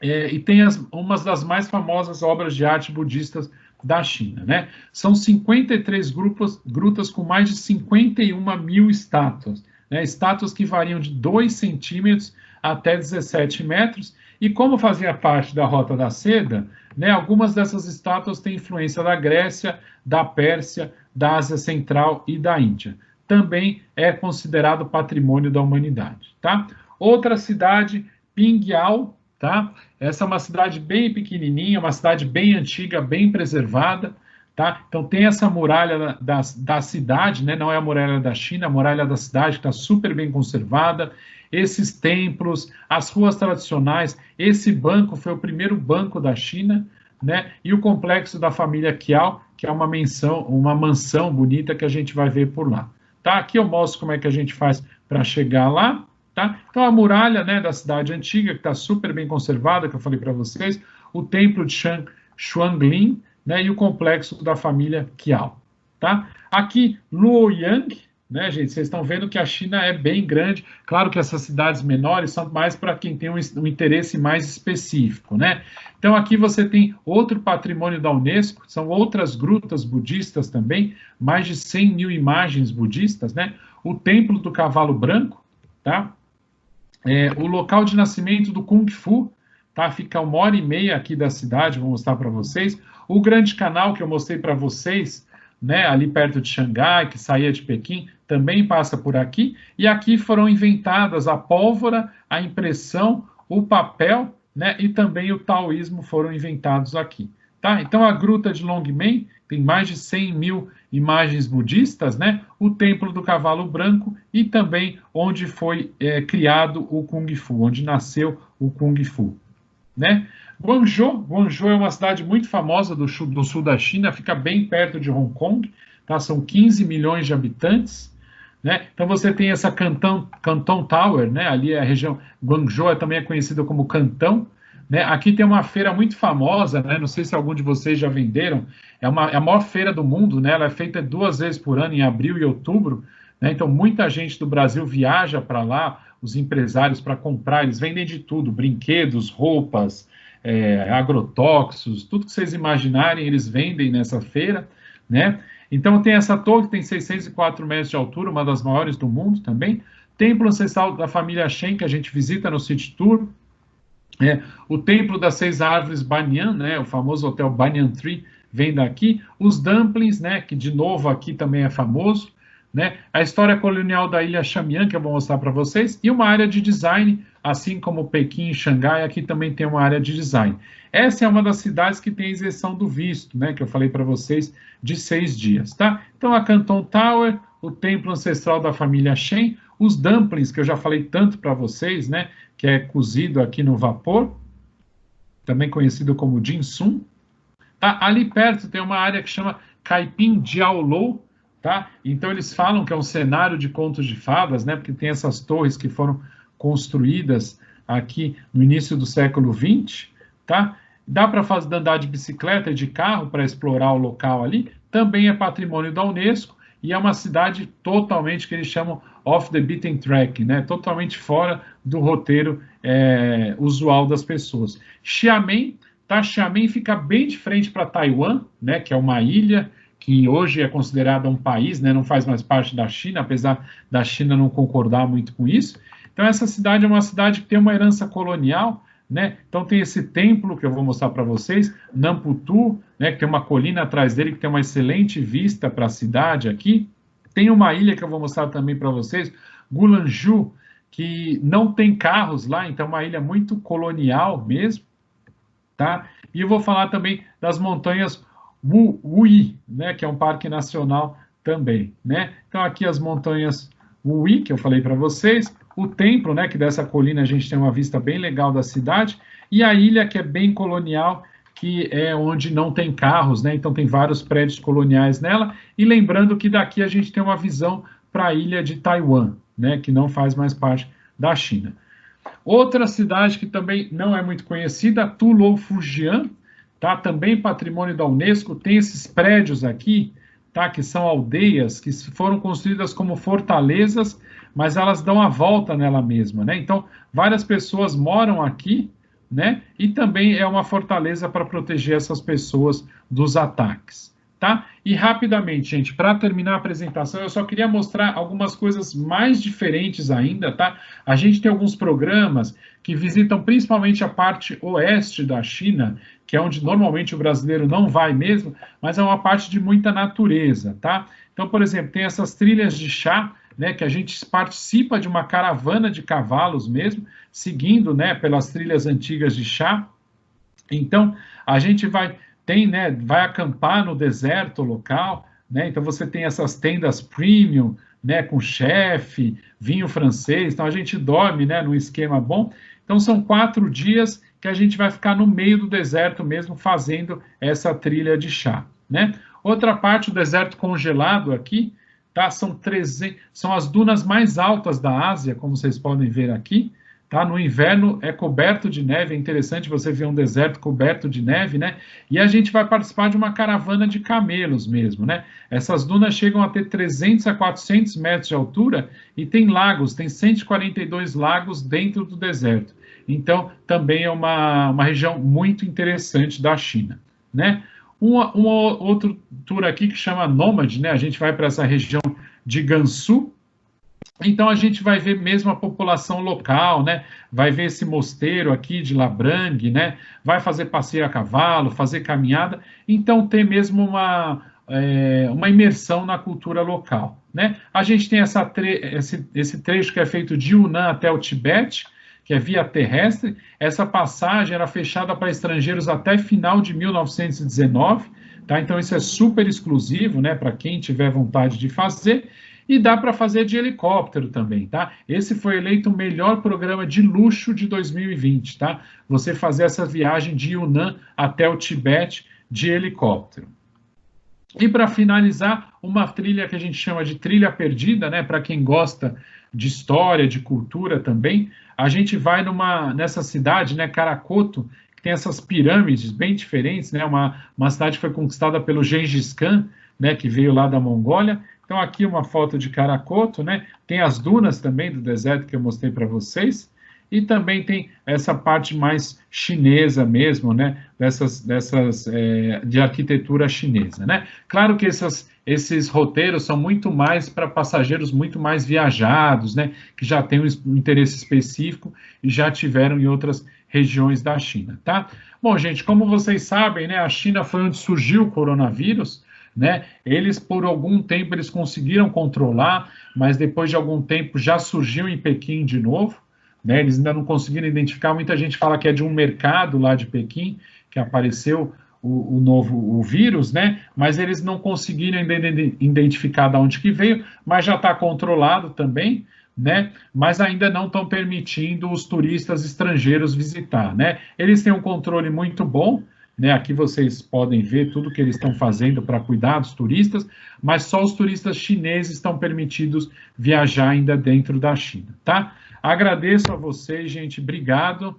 S2: e tem umas das mais famosas obras de arte budistas da China, né? São 53 grutas com mais de 51 mil estátuas, né? Estátuas que variam de 2 centímetros até 17 metros, e como fazia parte da Rota da Seda, né, algumas dessas estátuas têm influência da Grécia, da Pérsia, da Ásia Central e da Índia. Também é considerado patrimônio da humanidade, tá? Outra cidade, Pingyao, tá? Essa é uma cidade bem pequenininha, uma cidade bem antiga, bem preservada, tá? Então tem essa muralha da cidade, né? Não é a muralha da China, a muralha da cidade que está super bem conservada, esses templos, as ruas tradicionais, esse banco foi o primeiro banco da China, né? E o complexo da família Qiao, que é uma mansão bonita que a gente vai ver por lá, tá? Aqui eu mostro como é que a gente faz para chegar lá, tá? Então, a muralha, né, da cidade antiga, que está super bem conservada, que eu falei para vocês, o templo de Shuanglin, né, e o complexo da família Qiao, tá? Aqui, Luoyang, né, gente, vocês estão vendo que a China é bem grande, claro que essas cidades menores são mais para quem tem um interesse mais específico, né? Então, aqui você tem outro patrimônio da Unesco, são outras grutas budistas também, mais de 100 mil imagens budistas, né? O Templo do Cavalo Branco, tá? O local de nascimento do Kung Fu, tá? Fica 1h30 aqui da cidade, vou mostrar para vocês. O Grande Canal que eu mostrei para vocês, né, ali perto de Xangai, que saía de Pequim, também passa por aqui. E aqui foram inventadas a pólvora, a impressão, o papel, né, e também o taoísmo foram inventados aqui, tá? Então, a Gruta de Longmen tem mais de 100 mil imagens budistas, né? O Templo do Cavalo Branco e também onde foi criado o Kung Fu, onde nasceu o Kung Fu, né? Guangzhou é uma cidade muito famosa do sul da China, fica bem perto de Hong Kong, tá? São 15 milhões de habitantes, né? Então você tem essa Canton Tower, né? Ali é a região, Guangzhou também é conhecida como Cantão, né? Aqui tem uma feira muito famosa, né? Não sei se algum de vocês já venderam, é a maior feira do mundo, né? Ela é feita 2 vezes por ano, em abril e outubro, né? Então muita gente do Brasil viaja para lá, os empresários, para comprar, eles vendem de tudo, brinquedos, roupas, agrotóxicos, tudo que vocês imaginarem, eles vendem nessa feira, né? Então tem essa torre que tem 604 metros de altura, uma das maiores do mundo também, templo ancestral da família Shen, que a gente visita no City Tour, o Templo das 6 Árvores Banyan, né, o famoso hotel Banyan Tree, vem daqui, os dumplings, né, que de novo aqui também é famoso, né, a história colonial da ilha Shamian, que eu vou mostrar para vocês, e uma área de design, assim como Pequim e Xangai, aqui também tem uma área de design. Essa é uma das cidades que tem isenção do visto, né, que eu falei para vocês, de 6 dias, tá? Então, a Canton Tower, o templo ancestral da família Shen, os dumplings, que eu já falei tanto para vocês, né, que é cozido aqui no vapor, também conhecido como dim sum. Tá? Ali perto tem uma área que chama Kaiping Jiaolou, tá? Então eles falam que é um cenário de contos de fadas, né, porque tem essas torres que foram construídas aqui no início do século XX, tá? Dá para andar de bicicleta e de carro para explorar o local ali, também é patrimônio da Unesco, e é uma cidade totalmente, que eles chamam off the beaten track, né? Totalmente fora do roteiro usual das pessoas. Xiamen, tá? Xiamen fica bem de frente para Taiwan, né? Que é uma ilha que hoje é considerada um país, né? Não faz mais parte da China, apesar da China não concordar muito com isso. Então, essa cidade é uma cidade que tem uma herança colonial, né? Então tem esse templo que eu vou mostrar para vocês, Namputu, né, que tem uma colina atrás dele que tem uma excelente vista para a cidade aqui. Tem uma ilha que eu vou mostrar também para vocês, Gulanju, que não tem carros lá, então é uma ilha muito colonial mesmo, tá? E eu vou falar também das montanhas Wui, né, que é um parque nacional também, né? Então aqui as montanhas Wui, que eu falei para vocês, o templo, né, que dessa colina a gente tem uma vista bem legal da cidade, e a ilha que é bem colonial, que é onde não tem carros, né? Então tem vários prédios coloniais nela, e lembrando que daqui a gente tem uma visão para a ilha de Taiwan, né, que não faz mais parte da China. Outra cidade que também não é muito conhecida, Tulou Fujian, tá? Também patrimônio da Unesco, tem esses prédios aqui, tá? Que são aldeias que foram construídas como fortalezas, mas elas dão a volta nela mesma, né? Então, várias pessoas moram aqui, né? E também é uma fortaleza para proteger essas pessoas dos ataques, tá? E rapidamente, gente, para terminar a apresentação, eu só queria mostrar algumas coisas mais diferentes ainda, tá? A gente tem alguns programas que visitam principalmente a parte oeste da China, que é onde normalmente o brasileiro não vai mesmo, mas é uma parte de muita natureza, tá? Então, por exemplo, tem essas trilhas de chá, né, que a gente participa de uma caravana de cavalos mesmo, seguindo, né, pelas trilhas antigas de chá. Então, a gente vai acampar no deserto local, né? Então você tem essas tendas premium, né, com chefe, vinho francês. Então a gente dorme, né, num esquema bom. Então são 4 dias que a gente vai ficar no meio do deserto mesmo, fazendo essa trilha de chá, né? Outra parte, o deserto congelado aqui, tá? São as dunas mais altas da Ásia, como vocês podem ver aqui. Tá? No inverno é coberto de neve, é interessante você ver um deserto coberto de neve, né? E a gente vai participar de uma caravana de camelos mesmo, né? Essas dunas chegam a ter 300 a 400 metros de altura e tem lagos, tem 142 lagos dentro do deserto. Então, também é uma região muito interessante da China, né? Um outro tour aqui que chama Nômade, né? A gente vai para essa região de Gansu. Então a gente vai ver mesmo a população local, né? Vai ver esse mosteiro aqui de Labrang, né? Vai fazer passeio a cavalo, fazer caminhada. Então tem mesmo uma imersão na cultura local, né? A gente tem esse trecho que é feito de Yunnan até o Tibete, que é via terrestre. Essa passagem era fechada para estrangeiros até final de 1919, tá? Então isso é super exclusivo, né? Para quem tiver vontade de fazer. E dá para fazer de helicóptero também, tá? Esse foi eleito o melhor programa de luxo de 2020, tá? Você fazer essa viagem de Yunnan até o Tibete de helicóptero. E para finalizar, uma trilha que a gente chama de trilha perdida, né? Para quem gosta de história, de cultura também, a gente vai nessa cidade, né? Caracoto, que tem essas pirâmides bem diferentes, né? Uma cidade que foi conquistada pelo Gengis Khan, né? Que veio lá da Mongólia. Então, aqui uma foto de Caracoto, né? Tem as dunas também do deserto que eu mostrei para vocês. E também tem essa parte mais chinesa mesmo, né? De arquitetura chinesa, né? Claro que esses roteiros são muito mais para passageiros muito mais viajados, né? Que já têm um interesse específico e já tiveram em outras regiões da China, tá? Bom, gente, como vocês sabem, né? A China foi onde surgiu o coronavírus, né? Eles, por algum tempo, eles conseguiram controlar, mas depois de algum tempo já surgiu em Pequim de novo, né? Eles ainda não conseguiram identificar, muita gente fala que é de um mercado lá de Pequim, que apareceu o vírus, né? Mas eles não conseguiram identificar de onde que veio, mas já está controlado também, né? Mas ainda não estão permitindo os turistas estrangeiros visitar, né? Eles têm um controle muito bom, né? Aqui vocês podem ver tudo que eles estão fazendo para cuidar dos turistas, mas só os turistas chineses estão permitidos viajar ainda dentro da China, tá? Agradeço a vocês, gente, obrigado.